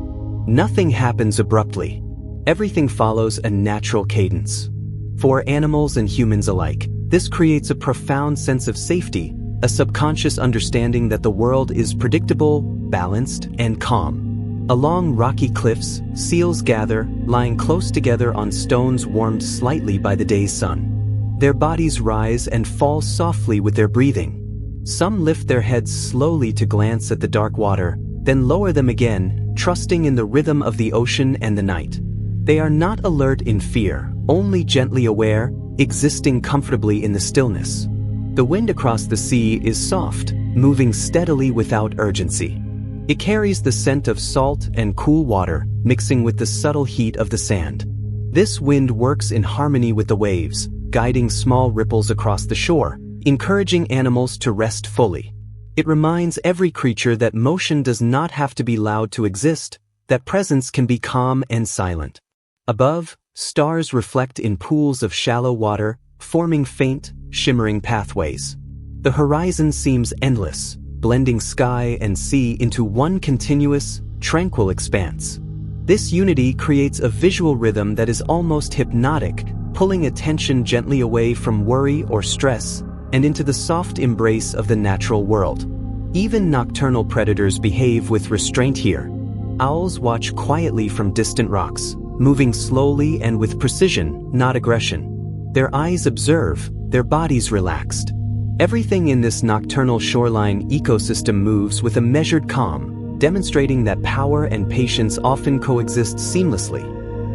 Nothing happens abruptly. Everything follows a natural cadence. For animals and humans alike, this creates a profound sense of safety, a subconscious understanding that the world is predictable, balanced, and calm. Along rocky cliffs, seals gather, lying close together on stones warmed slightly by the day's sun. Their bodies rise and fall softly with their breathing. Some lift their heads slowly to glance at the dark water, then lower them again, trusting in the rhythm of the ocean and the night. They are not alert in fear, only gently aware, existing comfortably in the stillness. The wind across the sea is soft, moving steadily without urgency. It carries the scent of salt and cool water, mixing with the subtle heat of the sand. This wind works in harmony with the waves, guiding small ripples across the shore, encouraging animals to rest fully. It reminds every creature that motion does not have to be loud to exist, that presence can be calm and silent. Above, stars reflect in pools of shallow water, forming faint, shimmering pathways. The horizon seems endless, blending sky and sea into one continuous, tranquil expanse. This unity creates a visual rhythm that is almost hypnotic, pulling attention gently away from worry or stress and into the soft embrace of the natural world. Even nocturnal predators behave with restraint here. Owls watch quietly from distant rocks, moving slowly and with precision, not aggression. Their eyes observe, their bodies relaxed. Everything in this nocturnal shoreline ecosystem moves with a measured calm, demonstrating that power and patience often coexist seamlessly.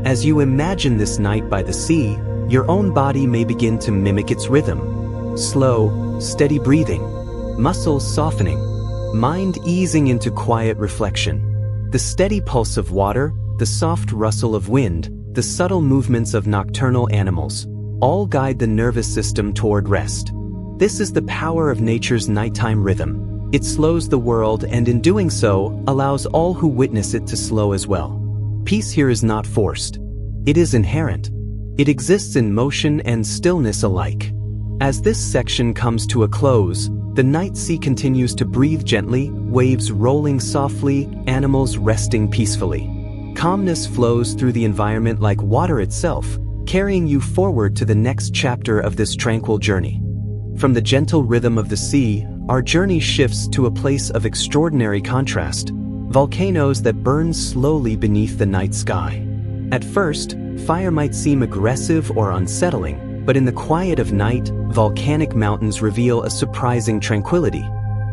As you imagine this night by the sea, your own body may begin to mimic its rhythm. Slow, steady breathing, muscles softening, mind easing into quiet reflection. The steady pulse of water, the soft rustle of wind, the subtle movements of nocturnal animals, all guide the nervous system toward rest. This is the power of nature's nighttime rhythm. It slows the world and in doing so, allows all who witness it to slow as well. Peace here is not forced. It is inherent. It exists in motion and stillness alike. As this section comes to a close, the night sea continues to breathe gently, waves rolling softly, animals resting peacefully. Calmness flows through the environment like water itself, carrying you forward to the next chapter of this tranquil journey. From the gentle rhythm of the sea, our journey shifts to a place of extraordinary contrast, volcanoes that burn slowly beneath the night sky. At first, fire might seem aggressive or unsettling, but in the quiet of night, volcanic mountains reveal a surprising tranquility.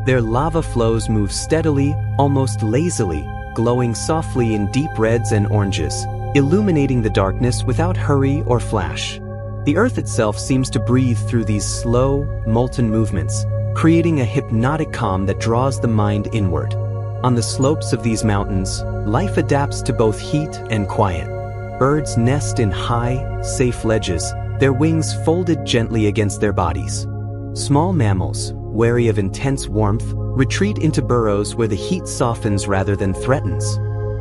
Their lava flows move steadily, almost lazily, glowing softly in deep reds and oranges, illuminating the darkness without hurry or flash. The earth itself seems to breathe through these slow, molten movements, creating a hypnotic calm that draws the mind inward. On the slopes of these mountains, life adapts to both heat and quiet. Birds nest in high, safe ledges, their wings folded gently against their bodies. Small mammals, wary of intense warmth, retreat into burrows where the heat softens rather than threatens.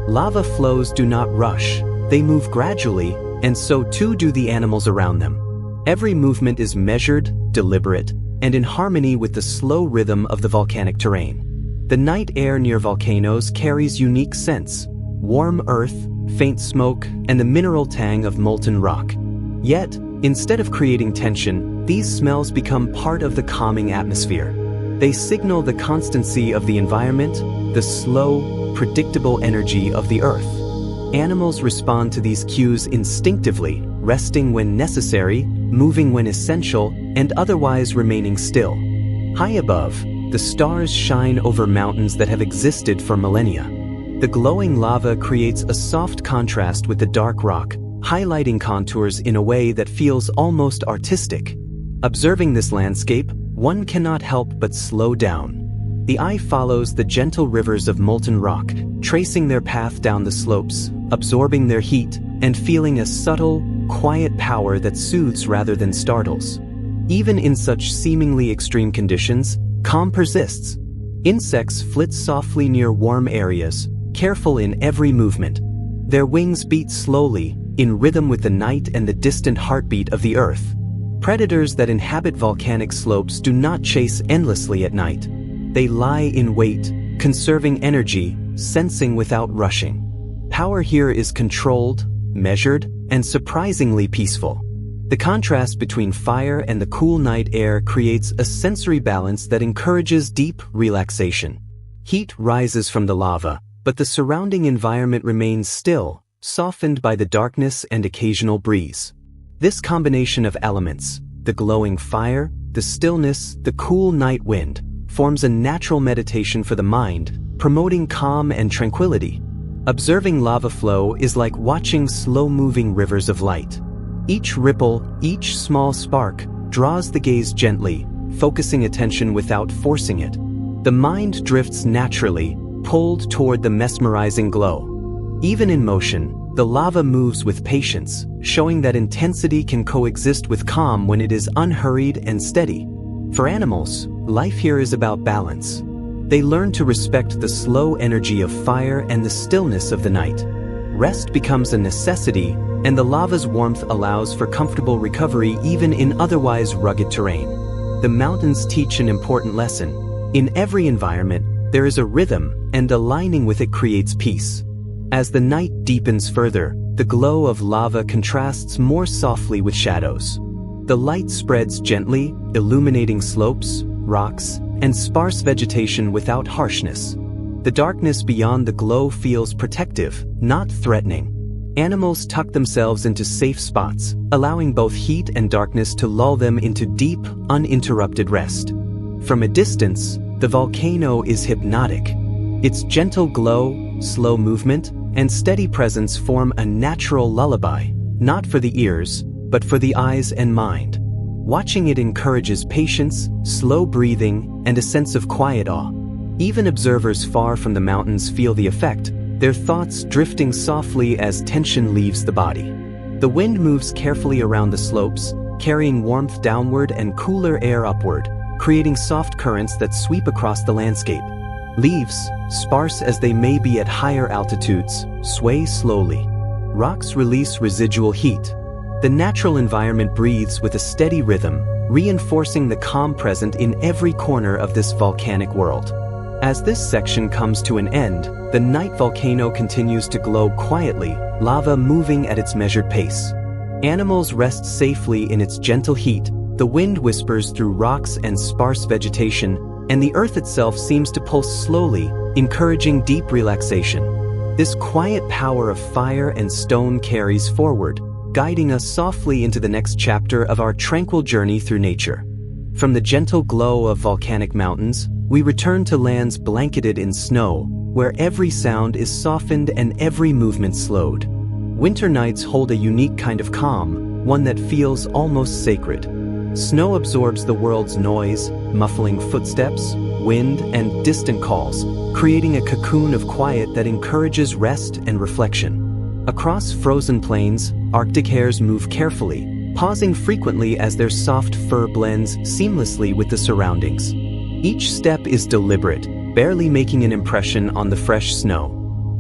Lava flows do not rush, they move gradually, and so too do the animals around them. Every movement is measured, deliberate, and in harmony with the slow rhythm of the volcanic terrain. The night air near volcanoes carries unique scents: warm earth, faint smoke, and the mineral tang of molten rock. Yet, instead of creating tension, these smells become part of the calming atmosphere. They signal the constancy of the environment, the slow, predictable energy of the earth. Animals respond to these cues instinctively, resting when necessary, moving when essential, and otherwise remaining still. High above, the stars shine over mountains that have existed for millennia. The glowing lava creates a soft contrast with the dark rock, highlighting contours in a way that feels almost artistic. Observing this landscape, one cannot help but slow down. The eye follows the gentle rivers of molten rock, tracing their path down the slopes, absorbing their heat, and feeling a subtle, quiet power that soothes rather than startles. Even in such seemingly extreme conditions, calm persists. Insects flit softly near warm areas, careful in every movement. Their wings beat slowly, in rhythm with the night and the distant heartbeat of the earth. Predators that inhabit volcanic slopes do not chase endlessly at night. They lie in wait, conserving energy, sensing without rushing. Power here is controlled, measured, and surprisingly peaceful. The contrast between fire and the cool night air creates a sensory balance that encourages deep relaxation. Heat rises from the lava, but the surrounding environment remains still, softened by the darkness and occasional breeze. This combination of elements, the glowing fire, the stillness, the cool night wind, forms a natural meditation for the mind, promoting calm and tranquility. Observing lava flow is like watching slow-moving rivers of light. Each ripple, each small spark, draws the gaze gently, focusing attention without forcing it. The mind drifts naturally, pulled toward the mesmerizing glow. Even in motion, the lava moves with patience, showing that intensity can coexist with calm when it is unhurried and steady. For animals, life here is about balance. They learn to respect the slow energy of fire and the stillness of the night. Rest becomes a necessity, and the lava's warmth allows for comfortable recovery even in otherwise rugged terrain. The mountains teach an important lesson. In every environment, there is a rhythm, and aligning with it creates peace. As the night deepens further, the glow of lava contrasts more softly with shadows. The light spreads gently, illuminating slopes, rocks, and sparse vegetation without harshness. The darkness beyond the glow feels protective, not threatening. Animals tuck themselves into safe spots, allowing both heat and darkness to lull them into deep, uninterrupted rest. From a distance, the volcano is hypnotic. Its gentle glow, slow movement, and steady presence form a natural lullaby, not for the ears, but for the eyes and mind. Watching it encourages patience, slow breathing, and a sense of quiet awe. Even observers far from the mountains feel the effect, their thoughts drifting softly as tension leaves the body. The wind moves carefully around the slopes, carrying warmth downward and cooler air upward, creating soft currents that sweep across the landscape. Leaves, sparse as they may be at higher altitudes, sway slowly. Rocks release residual heat. The natural environment breathes with a steady rhythm, reinforcing the calm present in every corner of this volcanic world. As this section comes to an end, the night volcano continues to glow quietly, lava moving at its measured pace. Animals rest safely in its gentle heat, the wind whispers through rocks and sparse vegetation, and the earth itself seems to pulse slowly, encouraging deep relaxation. This quiet power of fire and stone carries forward, guiding us softly into the next chapter of our tranquil journey through nature. From the gentle glow of volcanic mountains, we return to lands blanketed in snow, where every sound is softened and every movement slowed. Winter nights hold a unique kind of calm, one that feels almost sacred. Snow absorbs the world's noise, muffling footsteps, wind, and distant calls, creating a cocoon of quiet that encourages rest and reflection. Across frozen plains, Arctic hares move carefully, pausing frequently as their soft fur blends seamlessly with the surroundings. Each step is deliberate, barely making an impression on the fresh snow.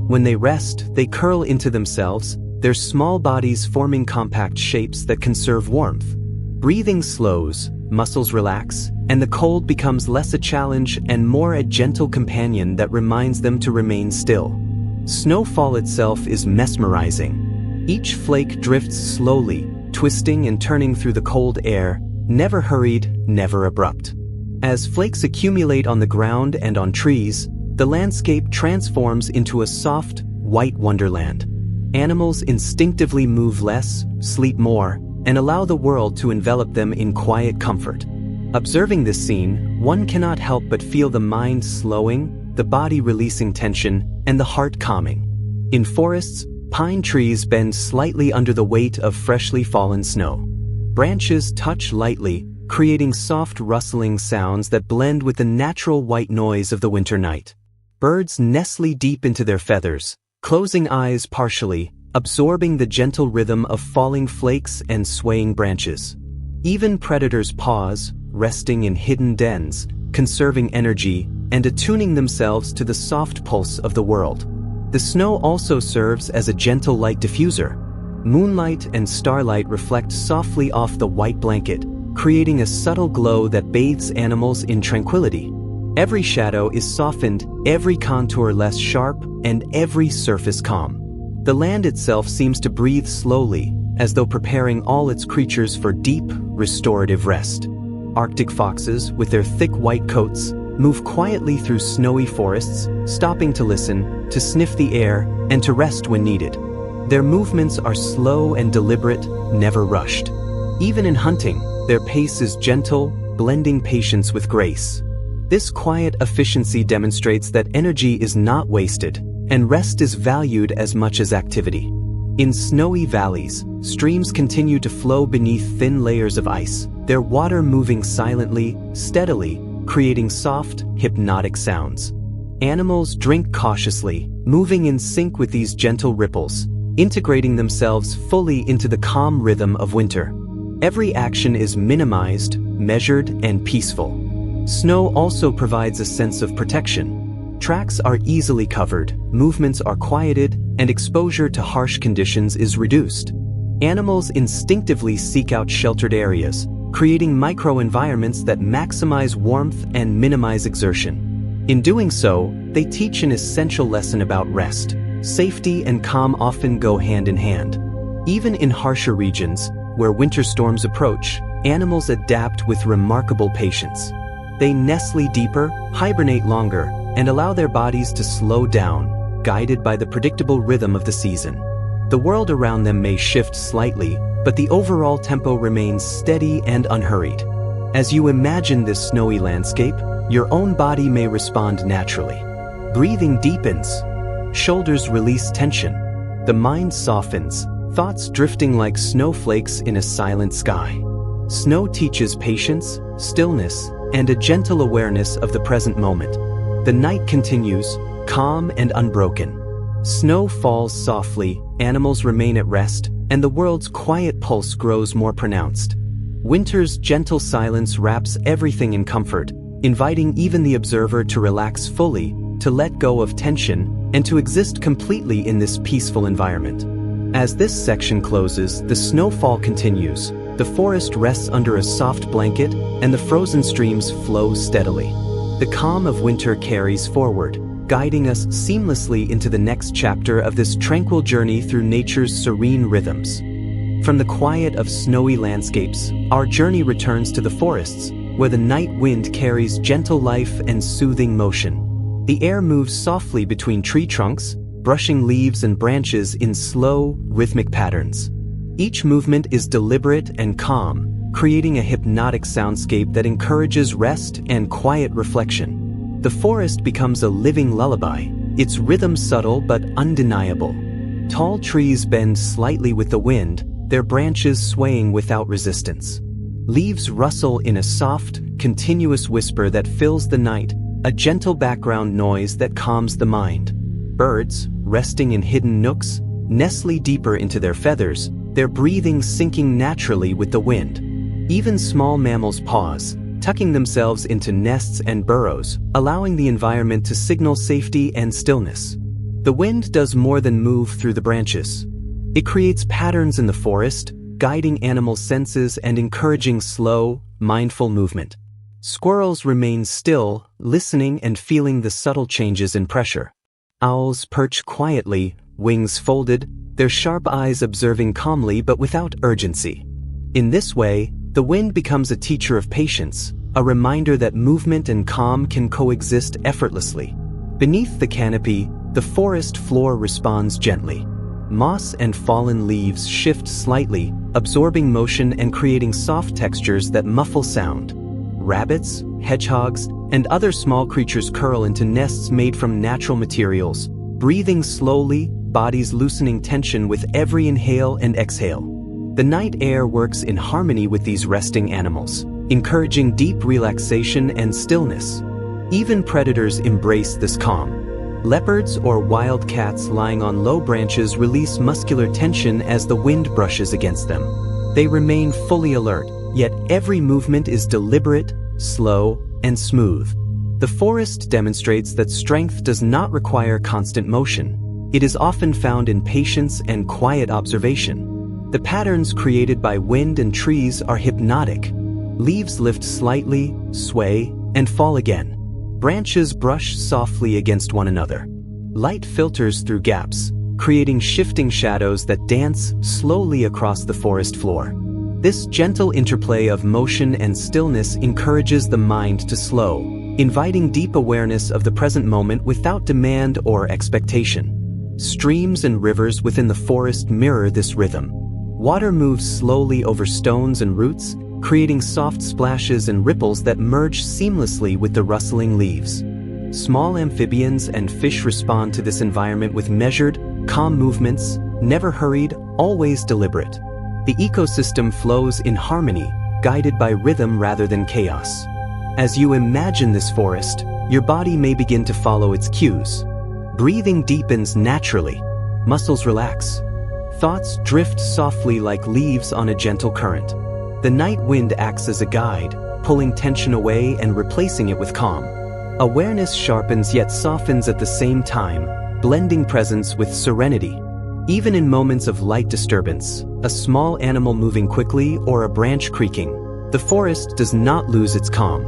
When they rest, they curl into themselves, their small bodies forming compact shapes that conserve warmth. Breathing slows, muscles relax, and the cold becomes less a challenge and more a gentle companion that reminds them to remain still. Snowfall itself is mesmerizing. Each flake drifts slowly, twisting and turning through the cold air, never hurried, never abrupt. As flakes accumulate on the ground and on trees, the landscape transforms into a soft, white wonderland. Animals instinctively move less, sleep more, and allow the world to envelop them in quiet comfort. Observing this scene, one cannot help but feel the mind slowing, the body releasing tension, and the heart calming. In forests, pine trees bend slightly under the weight of freshly fallen snow. Branches touch lightly, creating soft rustling sounds that blend with the natural white noise of the winter night. Birds nestle deep into their feathers, closing eyes partially, absorbing the gentle rhythm of falling flakes and swaying branches. Even predators pause, resting in hidden dens, conserving energy, and attuning themselves to the soft pulse of the world. The snow also serves as a gentle light diffuser. Moonlight and starlight reflect softly off the white blanket, creating a subtle glow that bathes animals in tranquility. Every shadow is softened, every contour less sharp, and every surface calm. The land itself seems to breathe slowly, as though preparing all its creatures for deep, restorative rest. Arctic foxes, with their thick white coats, move quietly through snowy forests, stopping to listen, to sniff the air, and to rest when needed. Their movements are slow and deliberate, never rushed. Even in hunting, their pace is gentle, blending patience with grace. This quiet efficiency demonstrates that energy is not wasted, and rest is valued as much as activity. In snowy valleys, streams continue to flow beneath thin layers of ice, their water moving silently, steadily, creating soft, hypnotic sounds. Animals drink cautiously, moving in sync with these gentle ripples, integrating themselves fully into the calm rhythm of winter. Every action is minimized, measured, and peaceful. Snow also provides a sense of protection. Tracks are easily covered, movements are quieted, and exposure to harsh conditions is reduced. Animals instinctively seek out sheltered areas, creating microenvironments that maximize warmth and minimize exertion. In doing so, they teach an essential lesson about rest. Safety and calm often go hand in hand. Even in harsher regions, where winter storms approach, animals adapt with remarkable patience. They nestle deeper, hibernate longer, and allow their bodies to slow down, guided by the predictable rhythm of the season. The world around them may shift slightly, but the overall tempo remains steady and unhurried. As you imagine this snowy landscape, your own body may respond naturally. Breathing deepens, shoulders release tension, the mind softens, thoughts drifting like snowflakes in a silent sky. Snow teaches patience, stillness, and a gentle awareness of the present moment. The night continues, calm and unbroken. Snow falls softly, animals remain at rest, and the world's quiet pulse grows more pronounced. Winter's gentle silence wraps everything in comfort, inviting even the observer to relax fully, to let go of tension, and to exist completely in this peaceful environment. As this section closes, the snowfall continues. The forest rests under a soft blanket, and the frozen streams flow steadily. The calm of winter carries forward, guiding us seamlessly into the next chapter of this tranquil journey through nature's serene rhythms. From the quiet of snowy landscapes, our journey returns to the forests, where the night wind carries gentle life and soothing motion. The air moves softly between tree trunks, brushing leaves and branches in slow, rhythmic patterns. Each movement is deliberate and calm, creating a hypnotic soundscape that encourages rest and quiet reflection. The forest becomes a living lullaby, its rhythm subtle but undeniable. Tall trees bend slightly with the wind, their branches swaying without resistance. Leaves rustle in a soft, continuous whisper that fills the night, a gentle background noise that calms the mind. Birds, resting in hidden nooks, nestle deeper into their feathers, their breathing syncing naturally with the wind. Even small mammals pause, tucking themselves into nests and burrows, allowing the environment to signal safety and stillness. The wind does more than move through the branches. It creates patterns in the forest, guiding animal senses and encouraging slow, mindful movement. Squirrels remain still, listening and feeling the subtle changes in pressure. Owls perch quietly, wings folded, their sharp eyes observing calmly but without urgency. In this way, the wind becomes a teacher of patience, a reminder that movement and calm can coexist effortlessly. Beneath the canopy, the forest floor responds gently. Moss and fallen leaves shift slightly, absorbing motion and creating soft textures that muffle sound. Rabbits, hedgehogs, and other small creatures curl into nests made from natural materials, breathing slowly, bodies loosening tension with every inhale and exhale. The night air works in harmony with these resting animals, encouraging deep relaxation and stillness. Even predators embrace this calm. Leopards or wild cats lying on low branches release muscular tension as the wind brushes against them. They remain fully alert, yet every movement is deliberate, slow, and smooth. The forest demonstrates that strength does not require constant motion. It is often found in patience and quiet observation. The patterns created by wind and trees are hypnotic. Leaves lift slightly, sway, and fall again. Branches brush softly against one another. Light filters through gaps, creating shifting shadows that dance slowly across the forest floor. This gentle interplay of motion and stillness encourages the mind to slow, inviting deep awareness of the present moment without demand or expectation. Streams and rivers within the forest mirror this rhythm. Water moves slowly over stones and roots, creating soft splashes and ripples that merge seamlessly with the rustling leaves. Small amphibians and fish respond to this environment with measured, calm movements, never hurried, always deliberate. The ecosystem flows in harmony, guided by rhythm rather than chaos. As you imagine this forest, your body may begin to follow its cues. Breathing deepens naturally. Muscles relax. Thoughts drift softly like leaves on a gentle current. The night wind acts as a guide, pulling tension away and replacing it with calm. Awareness sharpens yet softens at the same time, blending presence with serenity. Even in moments of light disturbance, a small animal moving quickly or a branch creaking, the forest does not lose its calm.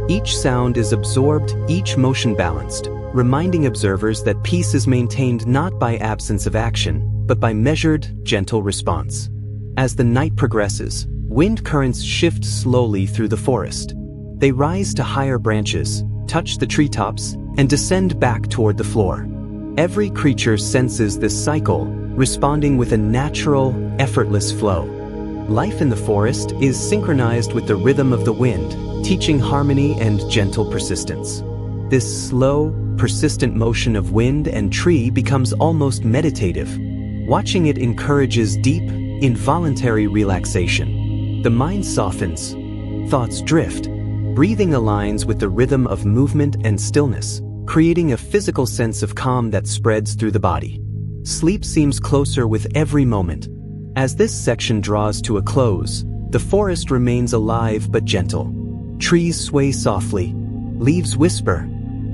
Each sound is absorbed, each motion balanced, reminding observers that peace is maintained not by absence of action, but by measured, gentle response. As the night progresses, wind currents shift slowly through the forest. They rise to higher branches, touch the treetops, and descend back toward the floor. Every creature senses this cycle, responding with a natural, effortless flow. Life in the forest is synchronized with the rhythm of the wind, teaching harmony and gentle persistence. This slow, persistent motion of wind and tree becomes almost meditative. Watching it encourages deep, involuntary relaxation. The mind softens, thoughts drift, breathing aligns with the rhythm of movement and stillness, creating a physical sense of calm that spreads through the body. Sleep seems closer with every moment. As this section draws to a close, the forest remains alive but gentle. Trees sway softly, leaves whisper,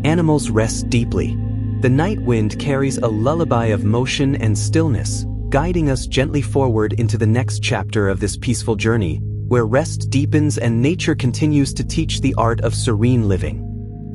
animals rest deeply. The night wind carries a lullaby of motion and stillness, guiding us gently forward into the next chapter of this peaceful journey, where rest deepens and nature continues to teach the art of serene living.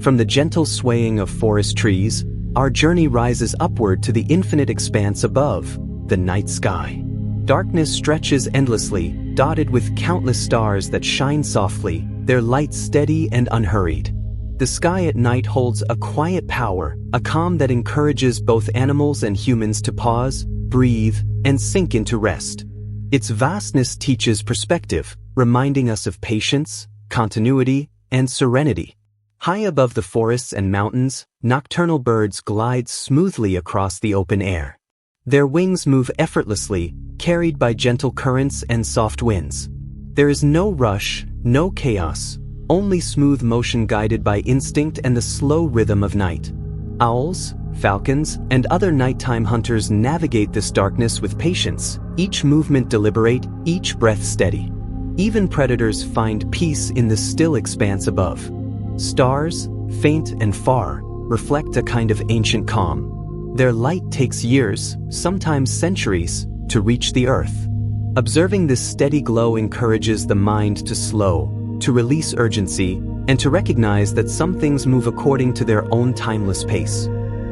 From the gentle swaying of forest trees, our journey rises upward to the infinite expanse above, the night sky. Darkness stretches endlessly, dotted with countless stars that shine softly, their light steady and unhurried. The sky at night holds a quiet power, a calm that encourages both animals and humans to pause, breathe, and sink into rest. Its vastness teaches perspective, reminding us of patience, continuity, and serenity. High above the forests and mountains, nocturnal birds glide smoothly across the open air. Their wings move effortlessly, carried by gentle currents and soft winds. There is no rush, no chaos, only smooth motion guided by instinct and the slow rhythm of night. Owls, falcons, and other nighttime hunters navigate this darkness with patience, each movement deliberate, each breath steady. Even predators find peace in the still expanse above. Stars, faint and far, reflect a kind of ancient calm. Their light takes years, sometimes centuries, to reach the earth. Observing this steady glow encourages the mind to slow, to release urgency, and to recognize that some things move according to their own timeless pace.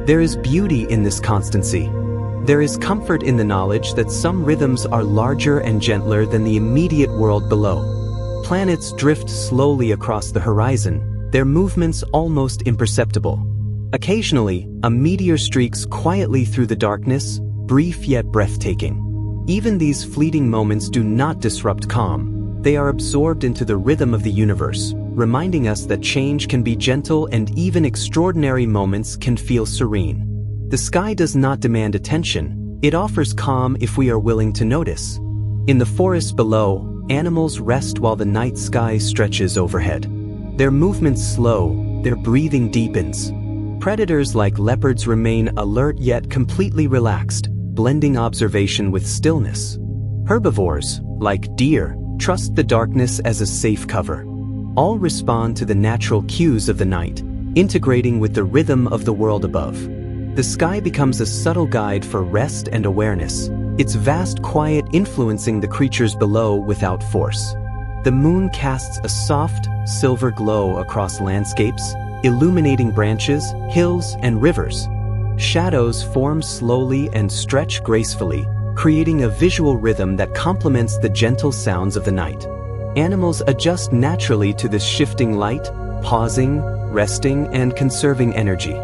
There is beauty in this constancy. There is comfort in the knowledge that some rhythms are larger and gentler than the immediate world below. Planets drift slowly across the horizon, their movements almost imperceptible. Occasionally, a meteor streaks quietly through the darkness, brief yet breathtaking. Even these fleeting moments do not disrupt calm. They are absorbed into the rhythm of the universe, reminding us that change can be gentle and even extraordinary moments can feel serene. The sky does not demand attention, it offers calm if we are willing to notice. In the forest below, animals rest while the night sky stretches overhead. Their movements slow, their breathing deepens. Predators like leopards remain alert yet completely relaxed, blending observation with stillness. Herbivores, like deer, trust the darkness as a safe cover. All respond to the natural cues of the night, integrating with the rhythm of the world above. The sky becomes a subtle guide for rest and awareness, its vast quiet influencing the creatures below without force. The moon casts a soft, silver glow across landscapes, illuminating branches, hills, and rivers. Shadows form slowly and stretch gracefully, creating a visual rhythm that complements the gentle sounds of the night. Animals adjust naturally to this shifting light, pausing, resting, and conserving energy.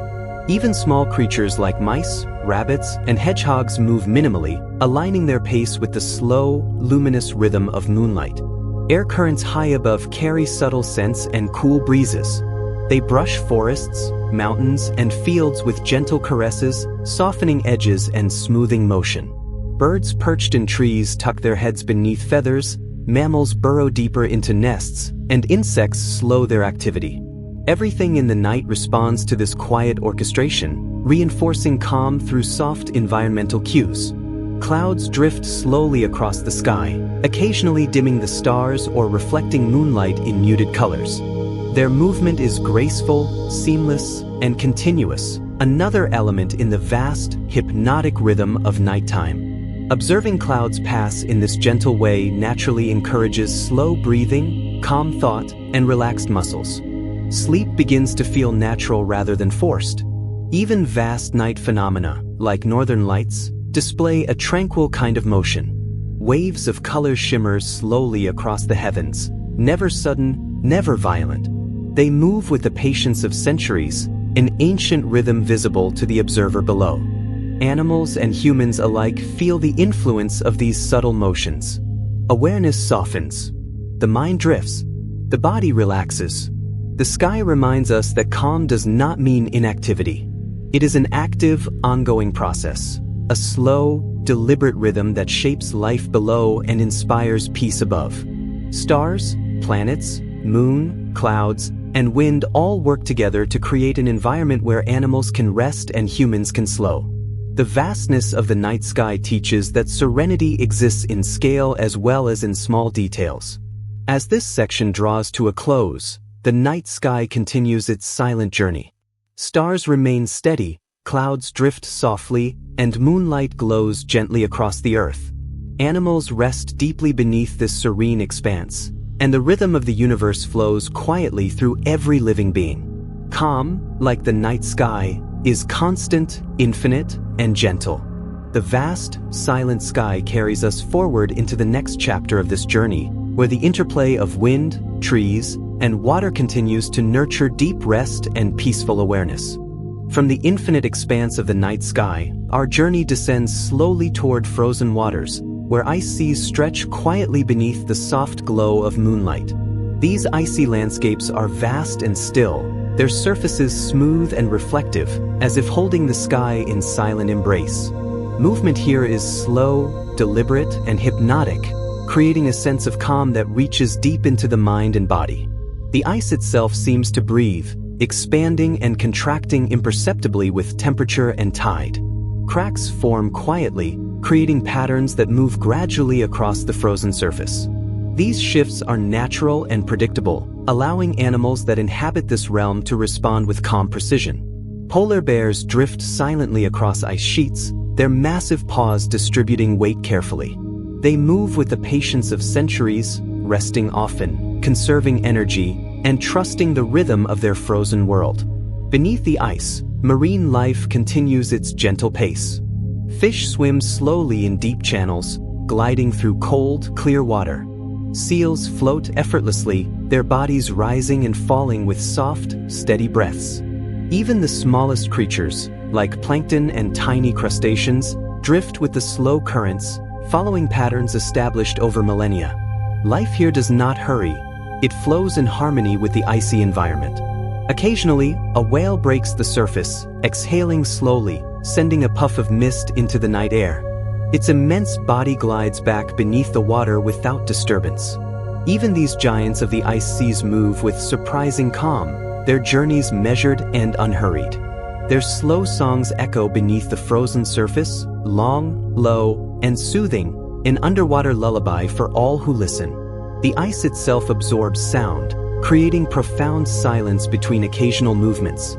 Even small creatures like mice, rabbits, and hedgehogs move minimally, aligning their pace with the slow, luminous rhythm of moonlight. Air currents high above carry subtle scents and cool breezes. They brush forests, mountains, and fields with gentle caresses, softening edges and smoothing motion. Birds perched in trees tuck their heads beneath feathers, mammals burrow deeper into nests, and insects slow their activity. Everything in the night responds to this quiet orchestration, reinforcing calm through soft environmental cues. Clouds drift slowly across the sky, occasionally dimming the stars or reflecting moonlight in muted colors. Their movement is graceful, seamless, and continuous, another element in the vast, hypnotic rhythm of nighttime. Observing clouds pass in this gentle way naturally encourages slow breathing, calm thought, and relaxed muscles. Sleep begins to feel natural rather than forced. Even vast night phenomena, like northern lights, display a tranquil kind of motion. Waves of color shimmer slowly across the heavens, never sudden, never violent. They move with the patience of centuries, an ancient rhythm visible to the observer below. Animals and humans alike feel the influence of these subtle motions. Awareness softens. The mind drifts. The body relaxes. The sky reminds us that calm does not mean inactivity. It is an active, ongoing process, a slow, deliberate rhythm that shapes life below and inspires peace above. Stars, planets, moon, clouds, and wind all work together to create an environment where animals can rest and humans can slow. The vastness of the night sky teaches that serenity exists in scale as well as in small details. As this section draws to a close, the night sky continues its silent journey. Stars remain steady, clouds drift softly, and moonlight glows gently across the earth. Animals rest deeply beneath this serene expanse, and the rhythm of the universe flows quietly through every living being. Calm, like the night sky, is constant, infinite, and gentle. The vast, silent sky carries us forward into the next chapter of this journey, where the interplay of wind, trees, and water continues to nurture deep rest and peaceful awareness. From the infinite expanse of the night sky, our journey descends slowly toward frozen waters, where ice seas stretch quietly beneath the soft glow of moonlight. These icy landscapes are vast and still, their surfaces smooth and reflective, as if holding the sky in silent embrace. Movement here is slow, deliberate, and hypnotic, creating a sense of calm that reaches deep into the mind and body. The ice itself seems to breathe, expanding and contracting imperceptibly with temperature and tide. Cracks form quietly, creating patterns that move gradually across the frozen surface. These shifts are natural and predictable, allowing animals that inhabit this realm to respond with calm precision. Polar bears drift silently across ice sheets, their massive paws distributing weight carefully. They move with the patience of centuries, resting often, conserving energy, and trusting the rhythm of their frozen world. Beneath the ice, marine life continues its gentle pace. Fish swim slowly in deep channels, gliding through cold, clear water. Seals float effortlessly, their bodies rising and falling with soft, steady breaths. Even the smallest creatures, like plankton and tiny crustaceans, drift with the slow currents, following patterns established over millennia. Life here does not hurry. It flows in harmony with the icy environment. Occasionally, a whale breaks the surface, exhaling slowly, sending a puff of mist into the night air. Its immense body glides back beneath the water without disturbance. Even these giants of the ice seas move with surprising calm, their journeys measured and unhurried. Their slow songs echo beneath the frozen surface, long, low, and soothing, an underwater lullaby for all who listen. The ice itself absorbs sound, creating profound silence between occasional movements.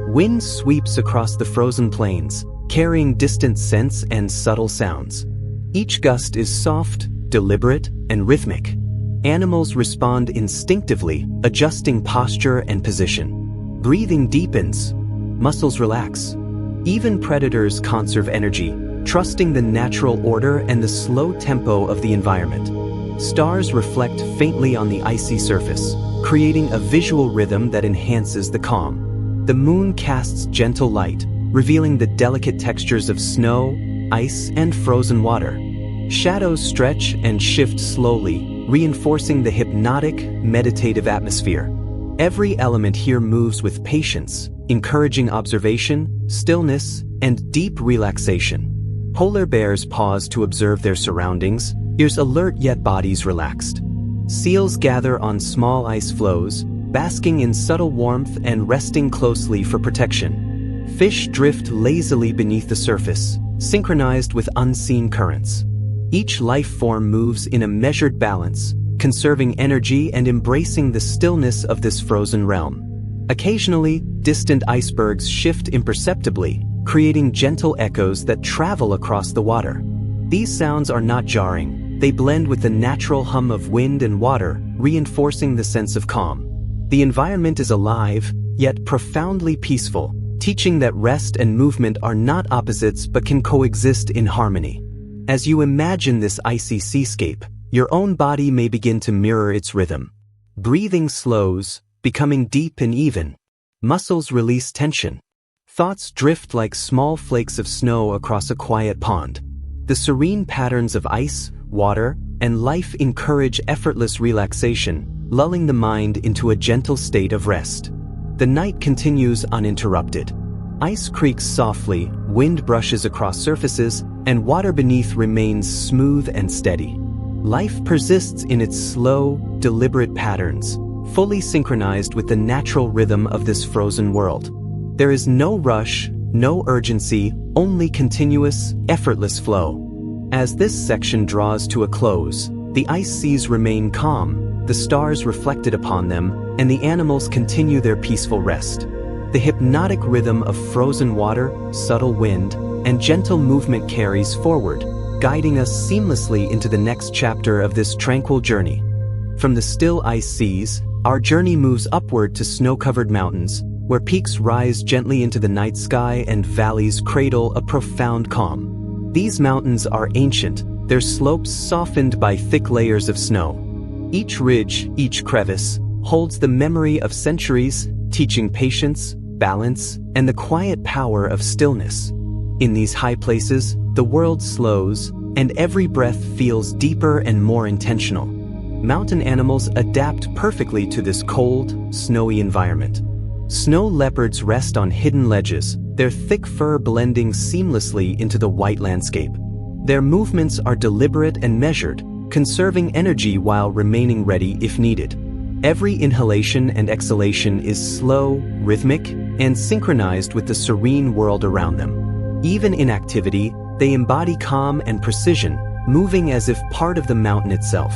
Wind sweeps across the frozen plains, carrying distant scents and subtle sounds. Each gust is soft, deliberate, and rhythmic. Animals respond instinctively, adjusting posture and position. Breathing deepens, muscles relax. Even predators conserve energy, trusting the natural order and the slow tempo of the environment. Stars reflect faintly on the icy surface, creating a visual rhythm that enhances the calm. The moon casts gentle light, revealing the delicate textures of snow, ice, and frozen water. Shadows stretch and shift slowly, reinforcing the hypnotic, meditative atmosphere. Every element here moves with patience, encouraging observation, stillness, and deep relaxation. Polar bears pause to observe their surroundings, ears alert yet bodies relaxed. Seals gather on small ice floes, basking in subtle warmth and resting closely for protection. Fish drift lazily beneath the surface, synchronized with unseen currents. Each life form moves in a measured balance, conserving energy and embracing the stillness of this frozen realm. Occasionally, distant icebergs shift imperceptibly, creating gentle echoes that travel across the water. These sounds are not jarring, they blend with the natural hum of wind and water, reinforcing the sense of calm. The environment is alive, yet profoundly peaceful, teaching that rest and movement are not opposites but can coexist in harmony. As you imagine this icy seascape, your own body may begin to mirror its rhythm. Breathing slows, becoming deep and even. Muscles release tension. Thoughts drift like small flakes of snow across a quiet pond. The serene patterns of ice, water, and life encourage effortless relaxation, lulling the mind into a gentle state of rest. The night continues uninterrupted. Ice creaks softly, wind brushes across surfaces, and water beneath remains smooth and steady. Life persists in its slow, deliberate patterns, fully synchronized with the natural rhythm of this frozen world. There is no rush, no urgency, only continuous, effortless flow. As this section draws to a close, the ice seas remain calm, the stars reflected upon them, and the animals continue their peaceful rest. The hypnotic rhythm of frozen water, subtle wind, and gentle movement carries forward, guiding us seamlessly into the next chapter of this tranquil journey. From the still ice seas, our journey moves upward to snow-covered mountains, where peaks rise gently into the night sky and valleys cradle a profound calm. These mountains are ancient, their slopes softened by thick layers of snow. Each ridge, each crevice, holds the memory of centuries, teaching patience, balance, and the quiet power of stillness. In these high places, the world slows, and every breath feels deeper and more intentional. Mountain animals adapt perfectly to this cold, snowy environment. Snow leopards rest on hidden ledges, their thick fur blending seamlessly into the white landscape. Their movements are deliberate and measured, conserving energy while remaining ready if needed. Every inhalation and exhalation is slow, rhythmic, and synchronized with the serene world around them. Even in activity, they embody calm and precision, moving as if part of the mountain itself.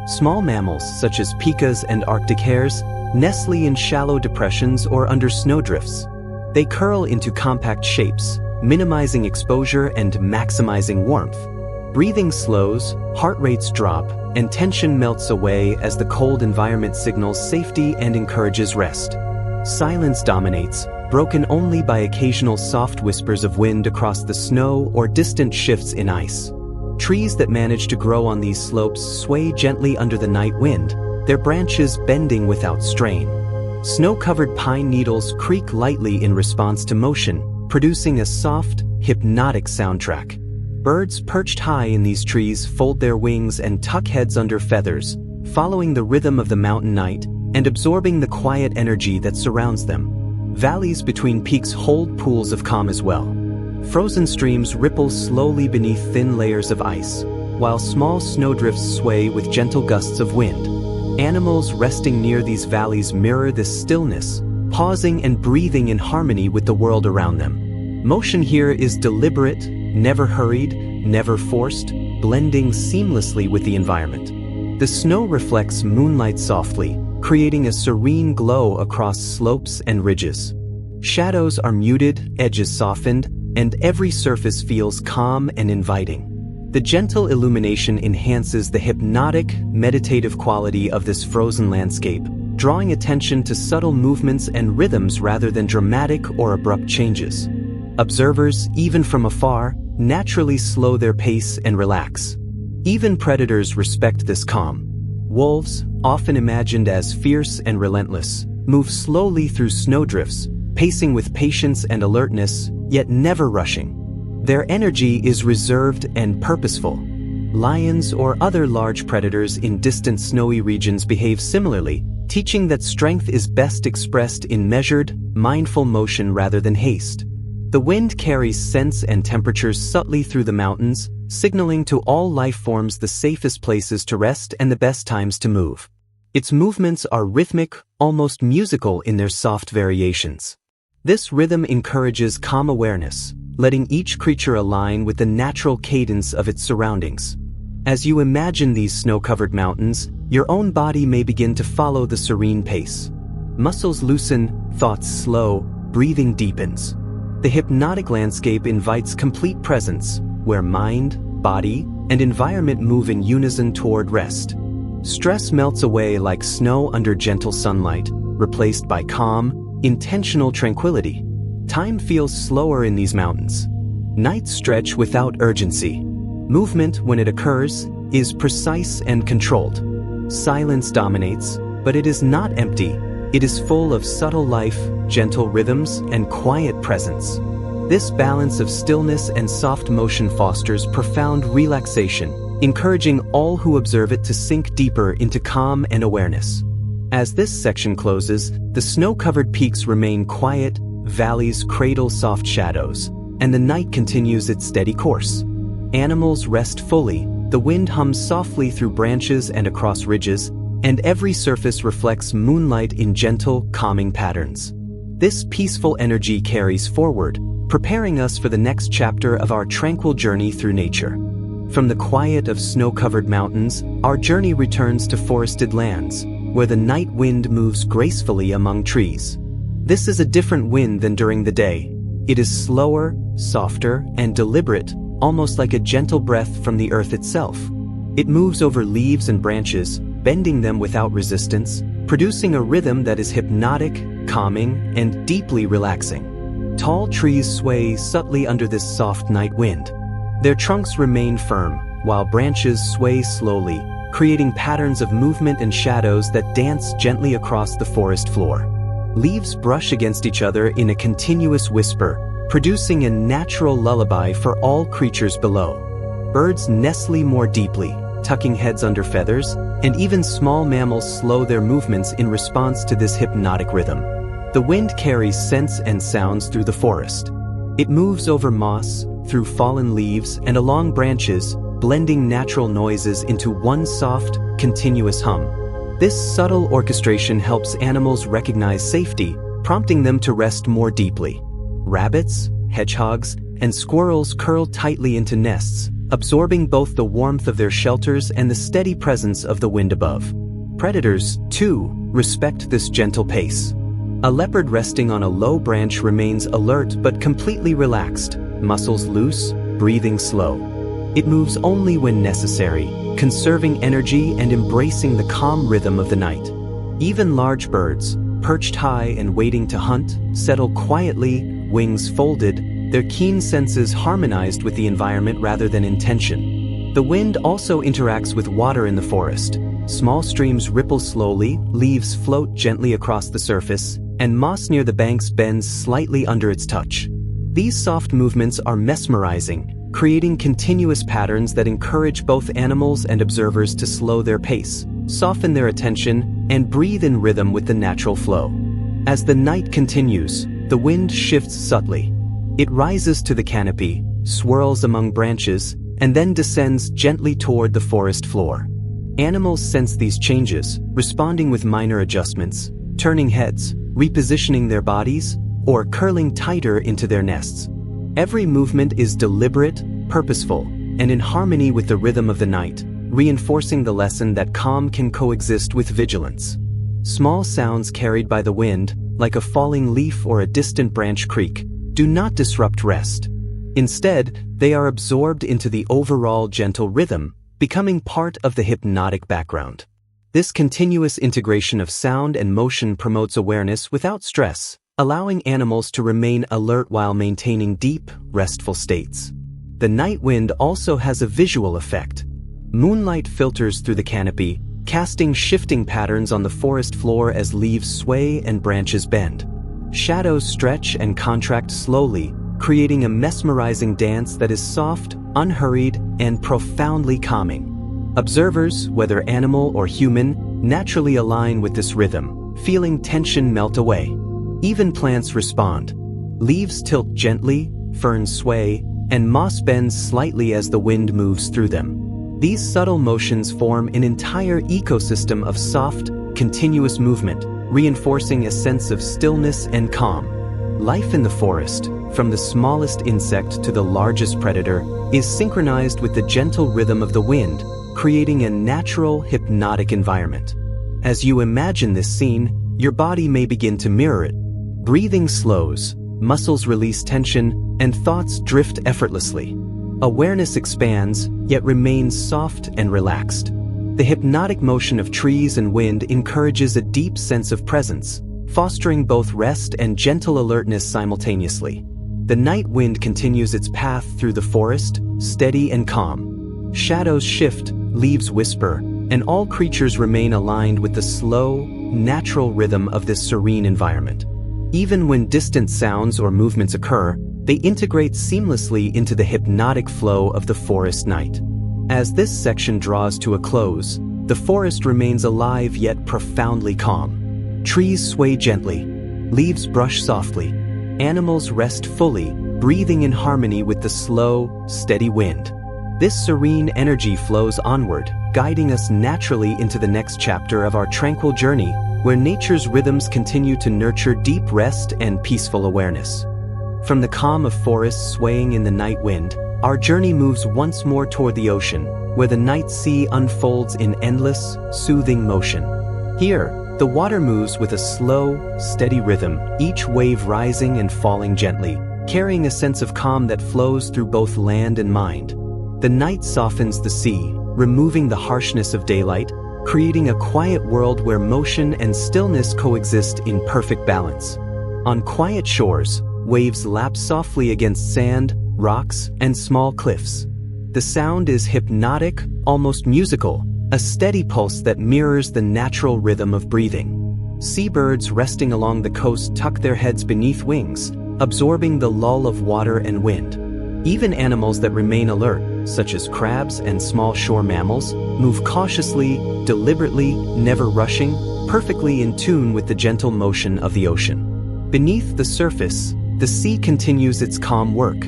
Small mammals, such as pikas and Arctic hares, nestle in shallow depressions or under snowdrifts. They curl into compact shapes, minimizing exposure and maximizing warmth. Breathing slows, heart rates drop, and tension melts away as the cold environment signals safety and encourages rest. Silence dominates, broken only by occasional soft whispers of wind across the snow or distant shifts in ice. Trees that manage to grow on these slopes sway gently under the night wind, their branches bending without strain. Snow-covered pine needles creak lightly in response to motion, producing a soft, hypnotic soundtrack. Birds perched high in these trees fold their wings and tuck heads under feathers, following the rhythm of the mountain night and absorbing the quiet energy that surrounds them. Valleys between peaks hold pools of calm as well. Frozen streams ripple slowly beneath thin layers of ice, while small snowdrifts sway with gentle gusts of wind. Animals resting near these valleys mirror this stillness, pausing and breathing in harmony with the world around them. Motion here is deliberate, never hurried, never forced, blending seamlessly with the environment. The snow reflects moonlight softly, creating a serene glow across slopes and ridges. Shadows are muted, edges softened, and every surface feels calm and inviting. The gentle illumination enhances the hypnotic, meditative quality of this frozen landscape, drawing attention to subtle movements and rhythms rather than dramatic or abrupt changes. Observers, even from afar, naturally slow their pace and relax. Even predators respect this calm. Wolves, often imagined as fierce and relentless, move slowly through snowdrifts, pacing with patience and alertness, yet never rushing. Their energy is reserved and purposeful. Lions or other large predators in distant snowy regions behave similarly, teaching that strength is best expressed in measured, mindful motion rather than haste. The wind carries scents and temperatures subtly through the mountains, signaling to all life forms the safest places to rest and the best times to move. Its movements are rhythmic, almost musical in their soft variations. This rhythm encourages calm awareness, letting each creature align with the natural cadence of its surroundings. As you imagine these snow-covered mountains, your own body may begin to follow the serene pace. Muscles loosen, thoughts slow, breathing deepens. The hypnotic landscape invites complete presence, where mind, body, and environment move in unison toward rest. Stress melts away like snow under gentle sunlight, replaced by calm, intentional tranquility. Time feels slower in these mountains. Nights stretch without urgency. Movement, when it occurs, is precise and controlled. Silence dominates, but it is not empty. It is full of subtle life, gentle rhythms, and quiet presence. This balance of stillness and soft motion fosters profound relaxation, encouraging all who observe it to sink deeper into calm and awareness. As this section closes, the snow-covered peaks remain quiet, valleys cradle soft shadows, and the night continues its steady course. Animals rest fully, the wind hums softly through branches and across ridges, and every surface reflects moonlight in gentle, calming patterns. This peaceful energy carries forward, preparing us for the next chapter of our tranquil journey through nature. From the quiet of snow-covered mountains, our journey returns to forested lands, where the night wind moves gracefully among trees. This is a different wind than during the day. It is slower, softer, and deliberate, almost like a gentle breath from the earth itself. It moves over leaves and branches, bending them without resistance, producing a rhythm that is hypnotic, calming, and deeply relaxing. Tall trees sway subtly under this soft night wind. Their trunks remain firm, while branches sway slowly, creating patterns of movement and shadows that dance gently across the forest floor. Leaves brush against each other in a continuous whisper, producing a natural lullaby for all creatures below. Birds nestle more deeply, tucking heads under feathers, and even small mammals slow their movements in response to this hypnotic rhythm. The wind carries scents and sounds through the forest. It moves over moss, through fallen leaves, and along branches, blending natural noises into one soft, continuous hum. This subtle orchestration helps animals recognize safety, prompting them to rest more deeply. Rabbits, hedgehogs, and squirrels curl tightly into nests, absorbing both the warmth of their shelters and the steady presence of the wind above. Predators, too, respect this gentle pace. A leopard resting on a low branch remains alert but completely relaxed, muscles loose, breathing slow. It moves only when necessary, conserving energy and embracing the calm rhythm of the night. Even large birds, perched high and waiting to hunt, settle quietly, wings folded, their keen senses harmonized with the environment rather than intention. The wind also interacts with water in the forest. Small streams ripple slowly, leaves float gently across the surface, and moss near the banks bends slightly under its touch. These soft movements are mesmerizing, creating continuous patterns that encourage both animals and observers to slow their pace, soften their attention, and breathe in rhythm with the natural flow. As the night continues, the wind shifts subtly. It rises to the canopy, swirls among branches, and then descends gently toward the forest floor. Animals sense these changes, responding with minor adjustments, turning heads, repositioning their bodies, or curling tighter into their nests. Every movement is deliberate, purposeful, and in harmony with the rhythm of the night, reinforcing the lesson that calm can coexist with vigilance. Small sounds carried by the wind, like a falling leaf or a distant branch creak, do not disrupt rest. Instead, they are absorbed into the overall gentle rhythm, becoming part of the hypnotic background. This continuous integration of sound and motion promotes awareness without stress, allowing animals to remain alert while maintaining deep, restful states. The night wind also has a visual effect. Moonlight filters through the canopy, casting shifting patterns on the forest floor as leaves sway and branches bend. Shadows stretch and contract slowly, creating a mesmerizing dance that is soft, unhurried, and profoundly calming. Observers, whether animal or human, naturally align with this rhythm, feeling tension melt away. Even plants respond. Leaves tilt gently, ferns sway, and moss bends slightly as the wind moves through them. These subtle motions form an entire ecosystem of soft, continuous movement, reinforcing a sense of stillness and calm. Life in the forest, from the smallest insect to the largest predator, is synchronized with the gentle rhythm of the wind, creating a natural, hypnotic environment. As you imagine this scene, your body may begin to mirror it. Breathing slows, muscles release tension, and thoughts drift effortlessly. Awareness expands, yet remains soft and relaxed. The hypnotic motion of trees and wind encourages a deep sense of presence, fostering both rest and gentle alertness simultaneously. The night wind continues its path through the forest, steady and calm. Shadows shift, leaves whisper, and all creatures remain aligned with the slow, natural rhythm of this serene environment. Even when distant sounds or movements occur, they integrate seamlessly into the hypnotic flow of the forest night. As this section draws to a close, the forest remains alive yet profoundly calm. Trees sway gently, leaves brush softly, animals rest fully, breathing in harmony with the slow, steady wind. This serene energy flows onward, guiding us naturally into the next chapter of our tranquil journey, where nature's rhythms continue to nurture deep rest and peaceful awareness. From the calm of forests swaying in the night wind, our journey moves once more toward the ocean, where the night sea unfolds in endless, soothing motion. Here, the water moves with a slow, steady rhythm, each wave rising and falling gently, carrying a sense of calm that flows through both land and mind. The night softens the sea, removing the harshness of daylight, creating a quiet world where motion and stillness coexist in perfect balance. On quiet shores, waves lap softly against sand, rocks, and small cliffs. The sound is hypnotic, almost musical, a steady pulse that mirrors the natural rhythm of breathing. Seabirds resting along the coast tuck their heads beneath wings, absorbing the lull of water and wind. Even animals that remain alert, such as crabs and small shore mammals, move cautiously, deliberately, never rushing, perfectly in tune with the gentle motion of the ocean. Beneath the surface, the sea continues its calm work.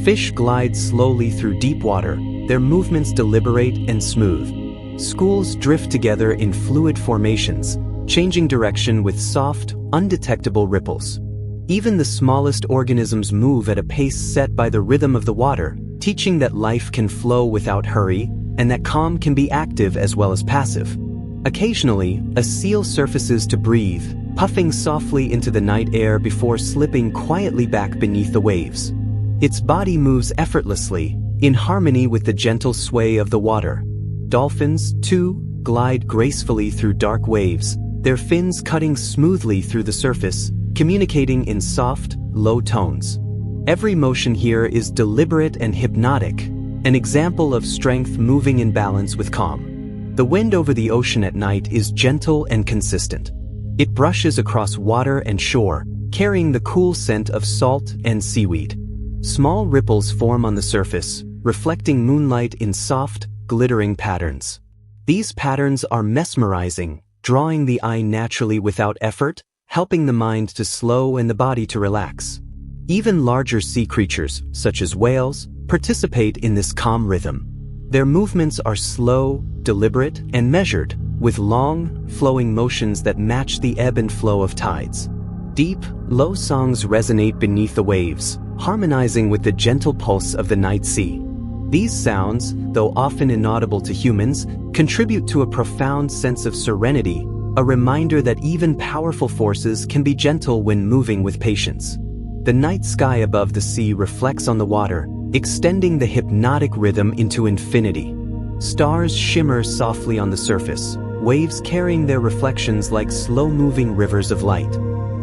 Fish glide slowly through deep water, their movements deliberate and smooth. Schools drift together in fluid formations, changing direction with soft, undetectable ripples. Even the smallest organisms move at a pace set by the rhythm of the water, teaching that life can flow without hurry, and that calm can be active as well as passive. Occasionally, a seal surfaces to breathe, puffing softly into the night air before slipping quietly back beneath the waves. Its body moves effortlessly, in harmony with the gentle sway of the water. Dolphins, too, glide gracefully through dark waves, their fins cutting smoothly through the surface, communicating in soft, low tones. Every motion here is deliberate and hypnotic, an example of strength moving in balance with calm. The wind over the ocean at night is gentle and consistent. It brushes across water and shore, carrying the cool scent of salt and seaweed. Small ripples form on the surface, reflecting moonlight in soft, glittering patterns. These patterns are mesmerizing, drawing the eye naturally without effort, helping the mind to slow and the body to relax. Even larger sea creatures, such as whales, participate in this calm rhythm. Their movements are slow, deliberate, and measured, with long, flowing motions that match the ebb and flow of tides. Deep, low songs resonate beneath the waves, harmonizing with the gentle pulse of the night sea. These sounds, though often inaudible to humans, contribute to a profound sense of serenity, a reminder that even powerful forces can be gentle when moving with patience. The night sky above the sea reflects on the water, extending the hypnotic rhythm into infinity. Stars shimmer softly on the surface, waves carrying their reflections like slow-moving rivers of light.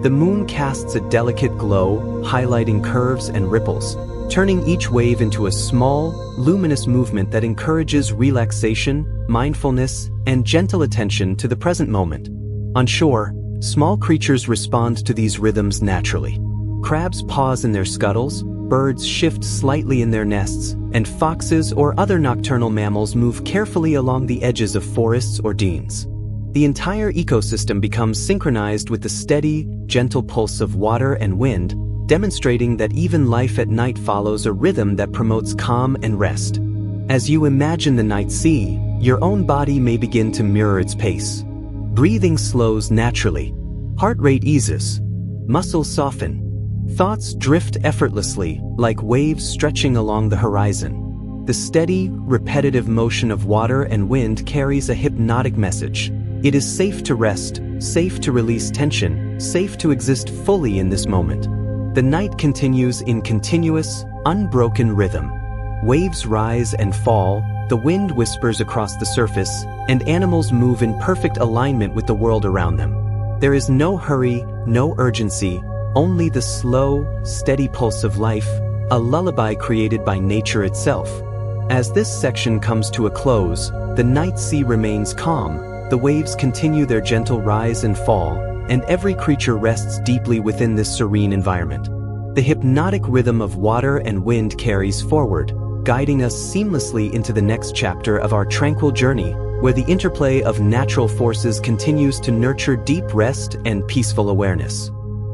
The moon casts a delicate glow, highlighting curves and ripples, turning each wave into a small, luminous movement that encourages relaxation, mindfulness, and gentle attention to the present moment. On shore, small creatures respond to these rhythms naturally. Crabs pause in their scuttles, birds shift slightly in their nests, and foxes or other nocturnal mammals move carefully along the edges of forests or dunes. The entire ecosystem becomes synchronized with the steady, gentle pulse of water and wind, demonstrating that even life at night follows a rhythm that promotes calm and rest. As you imagine the night sea, your own body may begin to mirror its pace. Breathing slows naturally. Heart rate eases. Muscles soften. Thoughts drift effortlessly, like waves stretching along the horizon. The steady, repetitive motion of water and wind carries a hypnotic message. It is safe to rest, safe to release tension, safe to exist fully in this moment. The night continues in continuous, unbroken rhythm. Waves rise and fall, the wind whispers across the surface, and animals move in perfect alignment with the world around them. There is no hurry, no urgency, only the slow, steady pulse of life, a lullaby created by nature itself. As this section comes to a close, the night sea remains calm, the waves continue their gentle rise and fall, and every creature rests deeply within this serene environment. The hypnotic rhythm of water and wind carries forward, guiding us seamlessly into the next chapter of our tranquil journey, where the interplay of natural forces continues to nurture deep rest and peaceful awareness.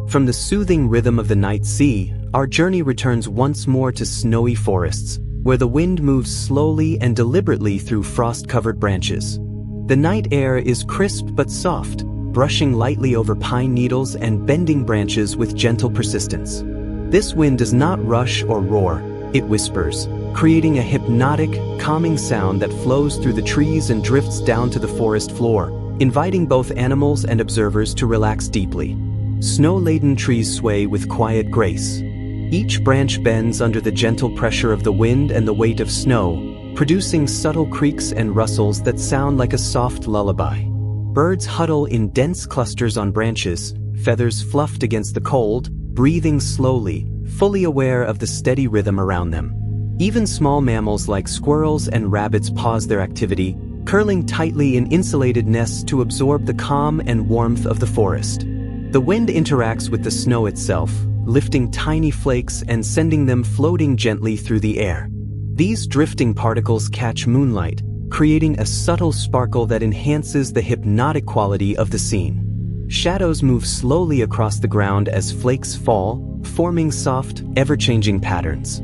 From the soothing rhythm of the night sea, our journey returns once more to snowy forests, where the wind moves slowly and deliberately through frost-covered branches. The night air is crisp but soft, brushing lightly over pine needles and bending branches with gentle persistence. This wind does not rush or roar, it whispers, creating a hypnotic, calming sound that flows through the trees and drifts down to the forest floor, inviting both animals and observers to relax deeply. Snow-laden trees sway with quiet grace. Each branch bends under the gentle pressure of the wind and the weight of snow, producing subtle creaks and rustles that sound like a soft lullaby. Birds huddle in dense clusters on branches, feathers fluffed against the cold, breathing slowly, fully aware of the steady rhythm around them. Even small mammals like squirrels and rabbits pause their activity, curling tightly in insulated nests to absorb the calm and warmth of the forest. The wind interacts with the snow itself, lifting tiny flakes and sending them floating gently through the air. These drifting particles catch moonlight, creating a subtle sparkle that enhances the hypnotic quality of the scene. Shadows move slowly across the ground as flakes fall, forming soft, ever-changing patterns.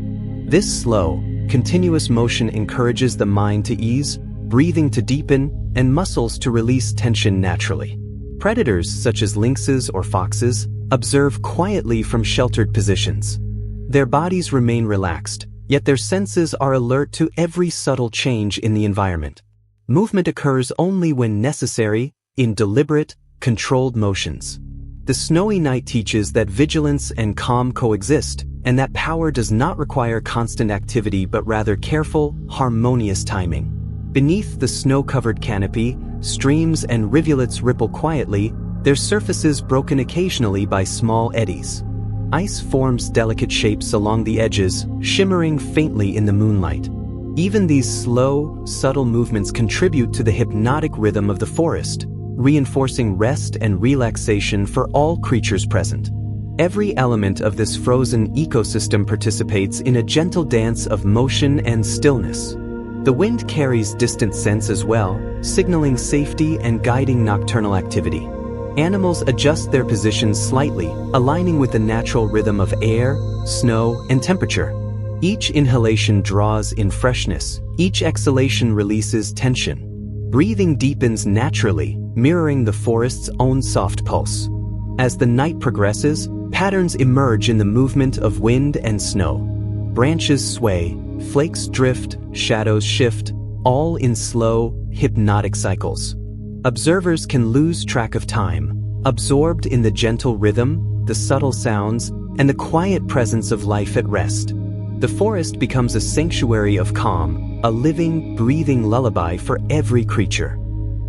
This slow, continuous motion encourages the mind to ease, breathing to deepen, and muscles to release tension naturally. Predators, such as lynxes or foxes, observe quietly from sheltered positions. Their bodies remain relaxed, yet their senses are alert to every subtle change in the environment. Movement occurs only when necessary, in deliberate, controlled motions. The snowy night teaches that vigilance and calm coexist, and that power does not require constant activity but rather careful, harmonious timing. Beneath the snow-covered canopy, streams and rivulets ripple quietly, their surfaces broken occasionally by small eddies. Ice forms delicate shapes along the edges, shimmering faintly in the moonlight. Even these slow, subtle movements contribute to the hypnotic rhythm of the forest, reinforcing rest and relaxation for all creatures present. Every element of this frozen ecosystem participates in a gentle dance of motion and stillness. The wind carries distant scents as well, signaling safety and guiding nocturnal activity. Animals adjust their positions slightly, aligning with the natural rhythm of air, snow, and temperature. Each inhalation draws in freshness, each exhalation releases tension. Breathing deepens naturally, mirroring the forest's own soft pulse. As the night progresses, patterns emerge in the movement of wind and snow. Branches sway, flakes drift, shadows shift, all in slow, hypnotic cycles. Observers can lose track of time, absorbed in the gentle rhythm, the subtle sounds, and the quiet presence of life at rest. The forest becomes a sanctuary of calm, a living, breathing lullaby for every creature.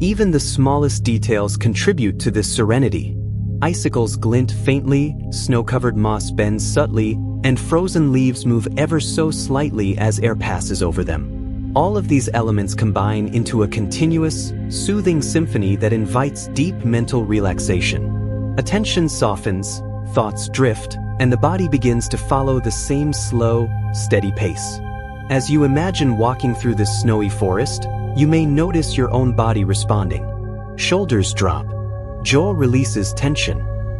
Even the smallest details contribute to this serenity. Icicles glint faintly, snow-covered moss bends subtly, and frozen leaves move ever so slightly as air passes over them. All of these elements combine into a continuous, soothing symphony that invites deep mental relaxation. Attention softens, thoughts drift, and the body begins to follow the same slow, steady pace. As you imagine walking through this snowy forest, you may notice your own body responding. Shoulders drop. Jaw releases tension.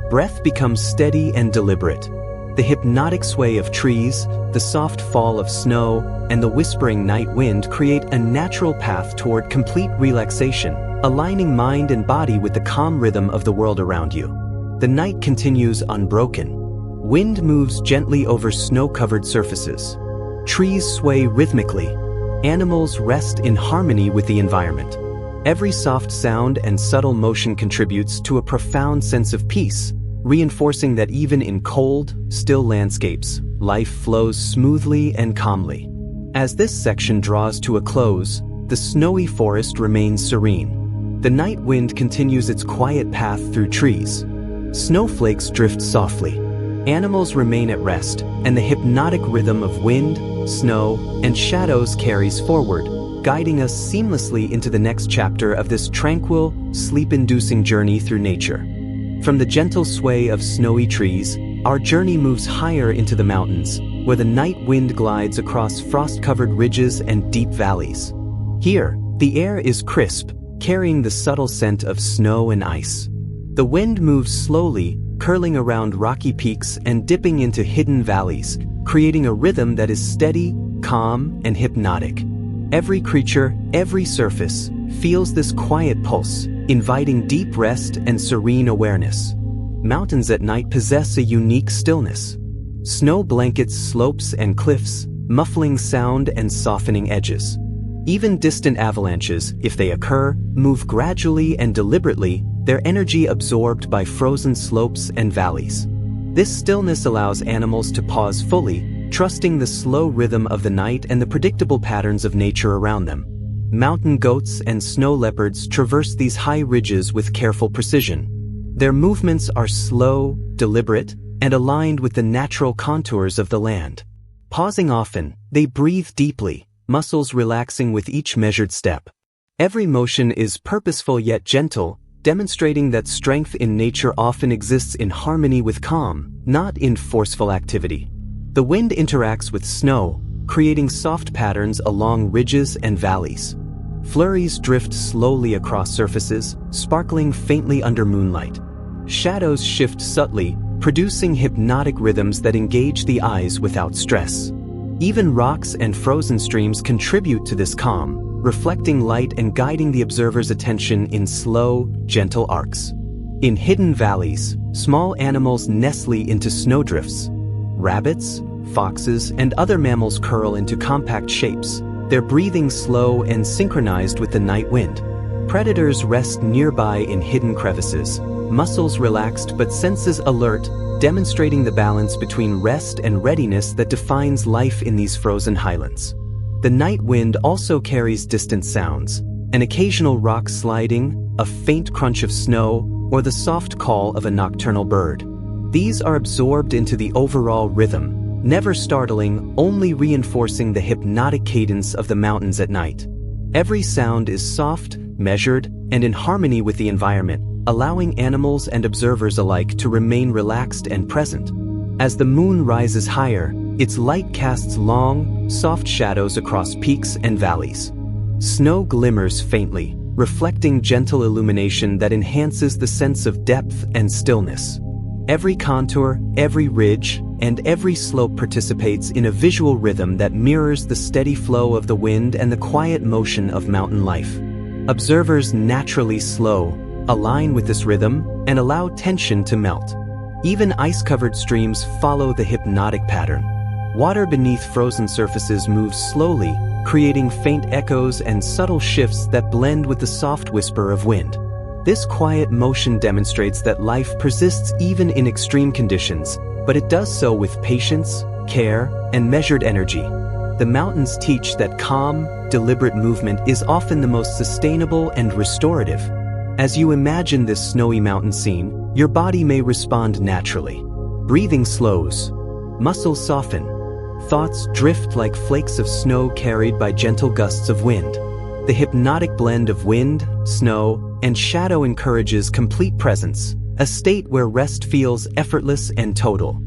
Breath becomes steady and deliberate. The hypnotic sway of trees, the soft fall of snow, and the whispering night wind create a natural path toward complete relaxation, aligning mind and body with the calm rhythm of the world around you. The night continues unbroken. Wind moves gently over snow-covered surfaces. Trees sway rhythmically. Animals rest in harmony with the environment. Every soft sound and subtle motion contributes to a profound sense of peace, reinforcing that even in cold, still landscapes, life flows smoothly and calmly. As this section draws to a close, the snowy forest remains serene. The night wind continues its quiet path through trees. Snowflakes drift softly. Animals remain at rest, and the hypnotic rhythm of wind, snow, and shadows carries forward, guiding us seamlessly into the next chapter of this tranquil, sleep-inducing journey through nature. From the gentle sway of snowy trees, our journey moves higher into the mountains, where the night wind glides across frost-covered ridges and deep valleys. Here, the air is crisp, carrying the subtle scent of snow and ice. The wind moves slowly, curling around rocky peaks and dipping into hidden valleys, creating a rhythm that is steady, calm, and hypnotic. Every creature, every surface, feels this quiet pulse, inviting deep rest and serene awareness. Mountains at night possess a unique stillness. Snow blankets slopes and cliffs, muffling sound and softening edges. Even distant avalanches, if they occur, move gradually and deliberately, their energy absorbed by frozen slopes and valleys. This stillness allows animals to pause fully, trusting the slow rhythm of the night and the predictable patterns of nature around them. Mountain goats and snow leopards traverse these high ridges with careful precision. Their movements are slow, deliberate, and aligned with the natural contours of the land. Pausing often, they breathe deeply, muscles relaxing with each measured step. Every motion is purposeful yet gentle, demonstrating that strength in nature often exists in harmony with calm, not in forceful activity. The wind interacts with snow, creating soft patterns along ridges and valleys. Flurries drift slowly across surfaces, sparkling faintly under moonlight. Shadows shift subtly, producing hypnotic rhythms that engage the eyes without stress. Even rocks and frozen streams contribute to this calm, reflecting light and guiding the observer's attention in slow, gentle arcs. In hidden valleys, small animals nestle into snowdrifts. Rabbits, foxes, and other mammals curl into compact shapes, their breathing slow and synchronized with the night wind. Predators rest nearby in hidden crevices, muscles relaxed but senses alert, demonstrating the balance between rest and readiness that defines life in these frozen highlands. The night wind also carries distant sounds, an occasional rock sliding, a faint crunch of snow, or the soft call of a nocturnal bird. These are absorbed into the overall rhythm, never startling, only reinforcing the hypnotic cadence of the mountains at night. Every sound is soft, measured, and in harmony with the environment, allowing animals and observers alike to remain relaxed and present. As the moon rises higher, its light casts long, soft shadows across peaks and valleys. Snow glimmers faintly, reflecting gentle illumination that enhances the sense of depth and stillness. Every contour, every ridge, and every slope participates in a visual rhythm that mirrors the steady flow of the wind and the quiet motion of mountain life. Observers naturally slow, align with this rhythm, and allow tension to melt. Even ice-covered streams follow the hypnotic pattern. Water beneath frozen surfaces moves slowly, creating faint echoes and subtle shifts that blend with the soft whisper of wind. This quiet motion demonstrates that life persists even in extreme conditions, but it does so with patience, care, and measured energy. The mountains teach that calm, deliberate movement is often the most sustainable and restorative. As you imagine this snowy mountain scene, your body may respond naturally. Breathing slows, muscles soften, thoughts drift like flakes of snow carried by gentle gusts of wind. The hypnotic blend of wind, snow, and shadow encourages complete presence, a state where rest feels effortless and total.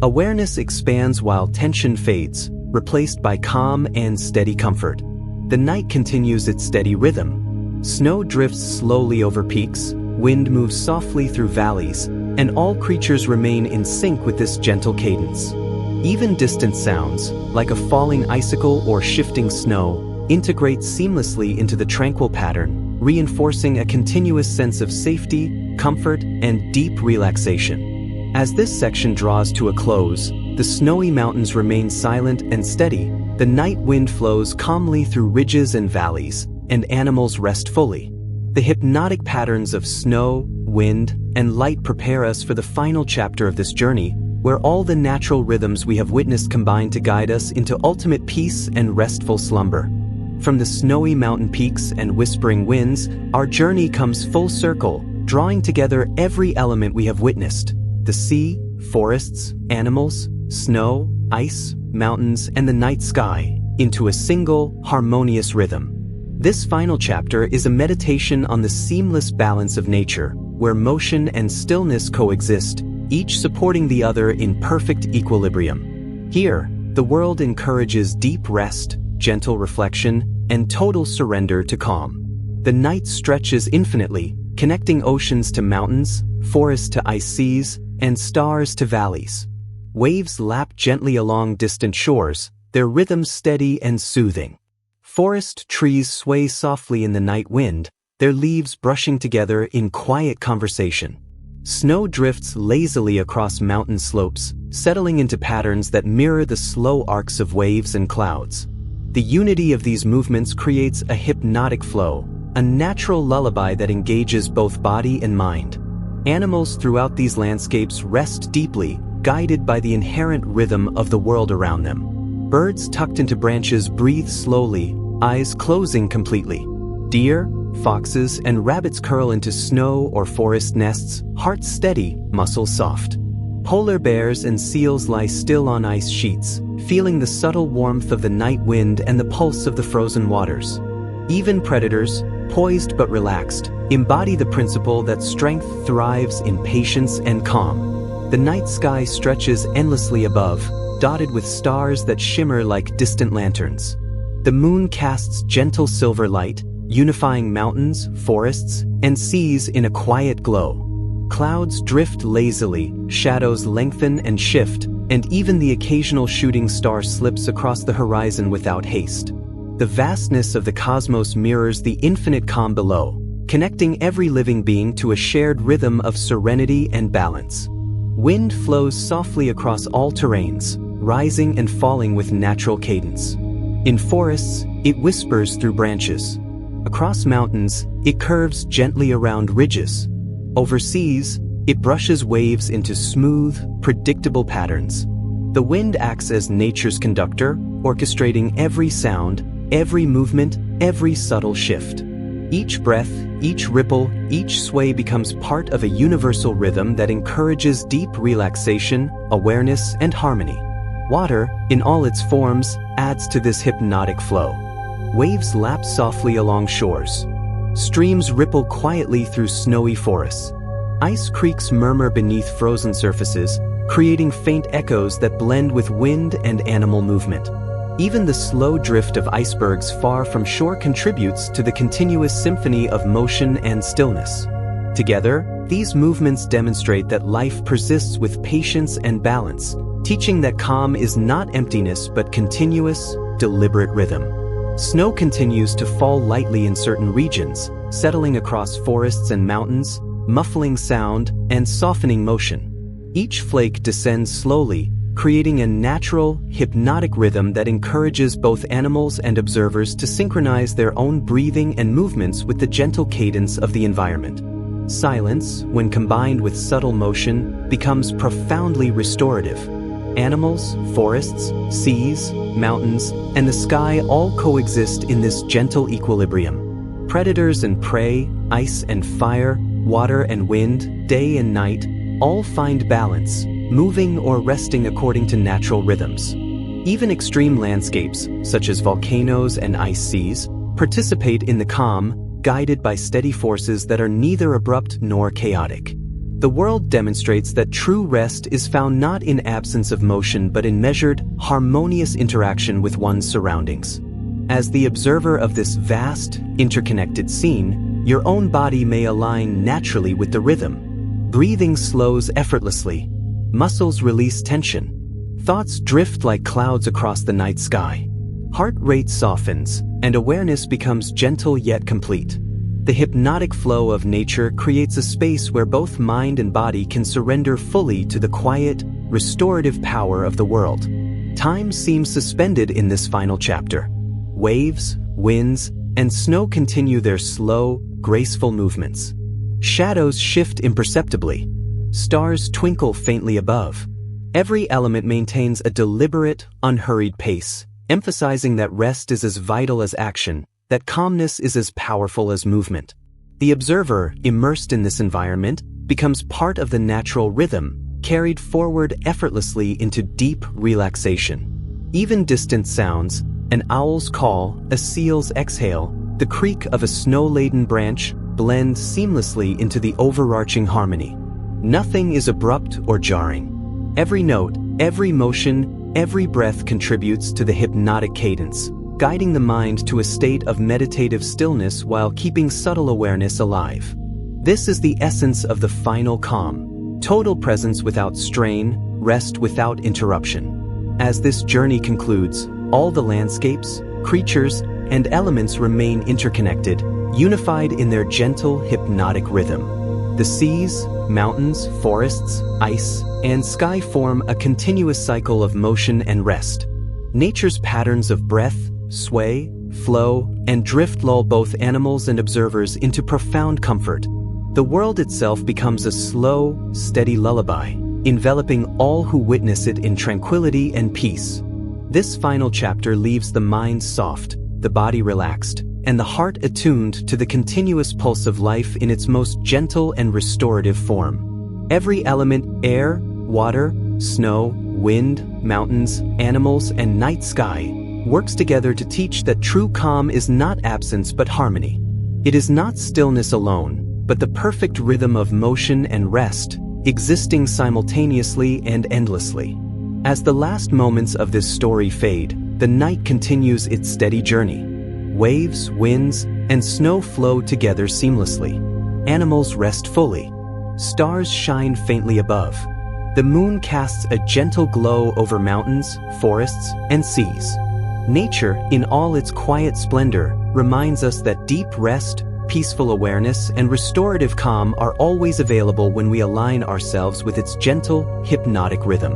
Awareness expands while tension fades, replaced by calm and steady comfort. The night continues its steady rhythm. Snow drifts slowly over peaks, wind moves softly through valleys, and all creatures remain in sync with this gentle cadence. Even distant sounds, like a falling icicle or shifting snow, integrate seamlessly into the tranquil pattern, reinforcing a continuous sense of safety, comfort, and deep relaxation. As this section draws to a close, the snowy mountains remain silent and steady. The night wind flows calmly through ridges and valleys, and animals rest fully. The hypnotic patterns of snow, wind, and light prepare us for the final chapter of this journey, where all the natural rhythms we have witnessed combine to guide us into ultimate peace and restful slumber. From the snowy mountain peaks and whispering winds, our journey comes full circle, drawing together every element we have witnessed: the sea, forests, animals, snow, ice, mountains, and the night sky, into a single, harmonious rhythm. This final chapter is a meditation on the seamless balance of nature, where motion and stillness coexist, each supporting the other in perfect equilibrium. Here, the world encourages deep rest, gentle reflection, and total surrender to calm. The night stretches infinitely, connecting oceans to mountains, forests to ice seas, and stars to valleys. Waves lap gently along distant shores, their rhythm steady and soothing. Forest trees sway softly in the night wind, their leaves brushing together in quiet conversation. Snow drifts lazily across mountain slopes, settling into patterns that mirror the slow arcs of waves and clouds. The unity of these movements creates a hypnotic flow, a natural lullaby that engages both body and mind. Animals throughout these landscapes rest deeply, guided by the inherent rhythm of the world around them. Birds tucked into branches breathe slowly, eyes closing completely. Deer, foxes, and rabbits curl into snow or forest nests, hearts steady, muscles soft. Polar bears and seals lie still on ice sheets, feeling the subtle warmth of the night wind and the pulse of the frozen waters. Even predators, poised but relaxed, embody the principle that strength thrives in patience and calm. The night sky stretches endlessly above, dotted with stars that shimmer like distant lanterns. The moon casts gentle silver light, unifying mountains, forests, and seas in a quiet glow. Clouds drift lazily, shadows lengthen and shift, and even the occasional shooting star slips across the horizon without haste. The vastness of the cosmos mirrors the infinite calm below, connecting every living being to a shared rhythm of serenity and balance. Wind flows softly across all terrains, rising and falling with natural cadence. In forests, it whispers through branches. Across mountains, it curves gently around ridges. Over seas, it brushes waves into smooth, predictable patterns. The wind acts as nature's conductor, orchestrating every sound, every movement, every subtle shift. Each breath, each ripple, each sway becomes part of a universal rhythm that encourages deep relaxation, awareness, and harmony. Water, in all its forms, adds to this hypnotic flow. Waves lap softly along shores. Streams ripple quietly through snowy forests. Ice creeks murmur beneath frozen surfaces, creating faint echoes that blend with wind and animal movement. Even the slow drift of icebergs far from shore contributes to the continuous symphony of motion and stillness. Together, these movements demonstrate that life persists with patience and balance, teaching that calm is not emptiness but continuous, deliberate rhythm. Snow continues to fall lightly in certain regions, settling across forests and mountains, muffling sound and softening motion. Each flake descends slowly, creating a natural, hypnotic rhythm that encourages both animals and observers to synchronize their own breathing and movements with the gentle cadence of the environment. Silence, when combined with subtle motion, becomes profoundly restorative. Animals, forests, seas, mountains, and the sky all coexist in this gentle equilibrium. Predators and prey, ice and fire, water and wind, day and night, all find balance, moving or resting according to natural rhythms. Even extreme landscapes, such as volcanoes and ice seas, participate in the calm, guided by steady forces that are neither abrupt nor chaotic. The world demonstrates that true rest is found not in absence of motion but in measured, harmonious interaction with one's surroundings. As the observer of this vast, interconnected scene, your own body may align naturally with the rhythm. Breathing slows effortlessly. Muscles release tension. Thoughts drift like clouds across the night sky. Heart rate softens, and awareness becomes gentle yet complete. The hypnotic flow of nature creates a space where both mind and body can surrender fully to the quiet, restorative power of the world. Time seems suspended in this final chapter. Waves, winds, and snow continue their slow, graceful movements. Shadows shift imperceptibly. Stars twinkle faintly above. Every element maintains a deliberate, unhurried pace, emphasizing that rest is as vital as action, that calmness is as powerful as movement. The observer, immersed in this environment, becomes part of the natural rhythm, carried forward effortlessly into deep relaxation. Even distant sounds, an owl's call, a seal's exhale, the creak of a snow-laden branch, blend seamlessly into the overarching harmony. Nothing is abrupt or jarring. Every note, every motion, every breath contributes to the hypnotic cadence, guiding the mind to a state of meditative stillness while keeping subtle awareness alive. This is the essence of the final calm: total presence without strain, rest without interruption. As this journey concludes, all the landscapes, creatures, and elements remain interconnected, unified in their gentle, hypnotic rhythm. The seas, mountains, forests, ice, and sky form a continuous cycle of motion and rest. Nature's patterns of breath, sway, flow, and drift lull both animals and observers into profound comfort. The world itself becomes a slow, steady lullaby, enveloping all who witness it in tranquility and peace. This final chapter leaves the mind soft, the body relaxed, and the heart attuned to the continuous pulse of life in its most gentle and restorative form. Every element, air, water, snow, wind, mountains, animals, and night sky, works together to teach that true calm is not absence but harmony. It is not stillness alone, but the perfect rhythm of motion and rest, existing simultaneously and endlessly. As the last moments of this story fade, the night continues its steady journey. Waves, winds, and snow flow together seamlessly. Animals rest fully. Stars shine faintly above. The moon casts a gentle glow over mountains, forests, and seas. Nature, in all its quiet splendor, reminds us that deep rest, peaceful awareness, and restorative calm are always available when we align ourselves with its gentle, hypnotic rhythm.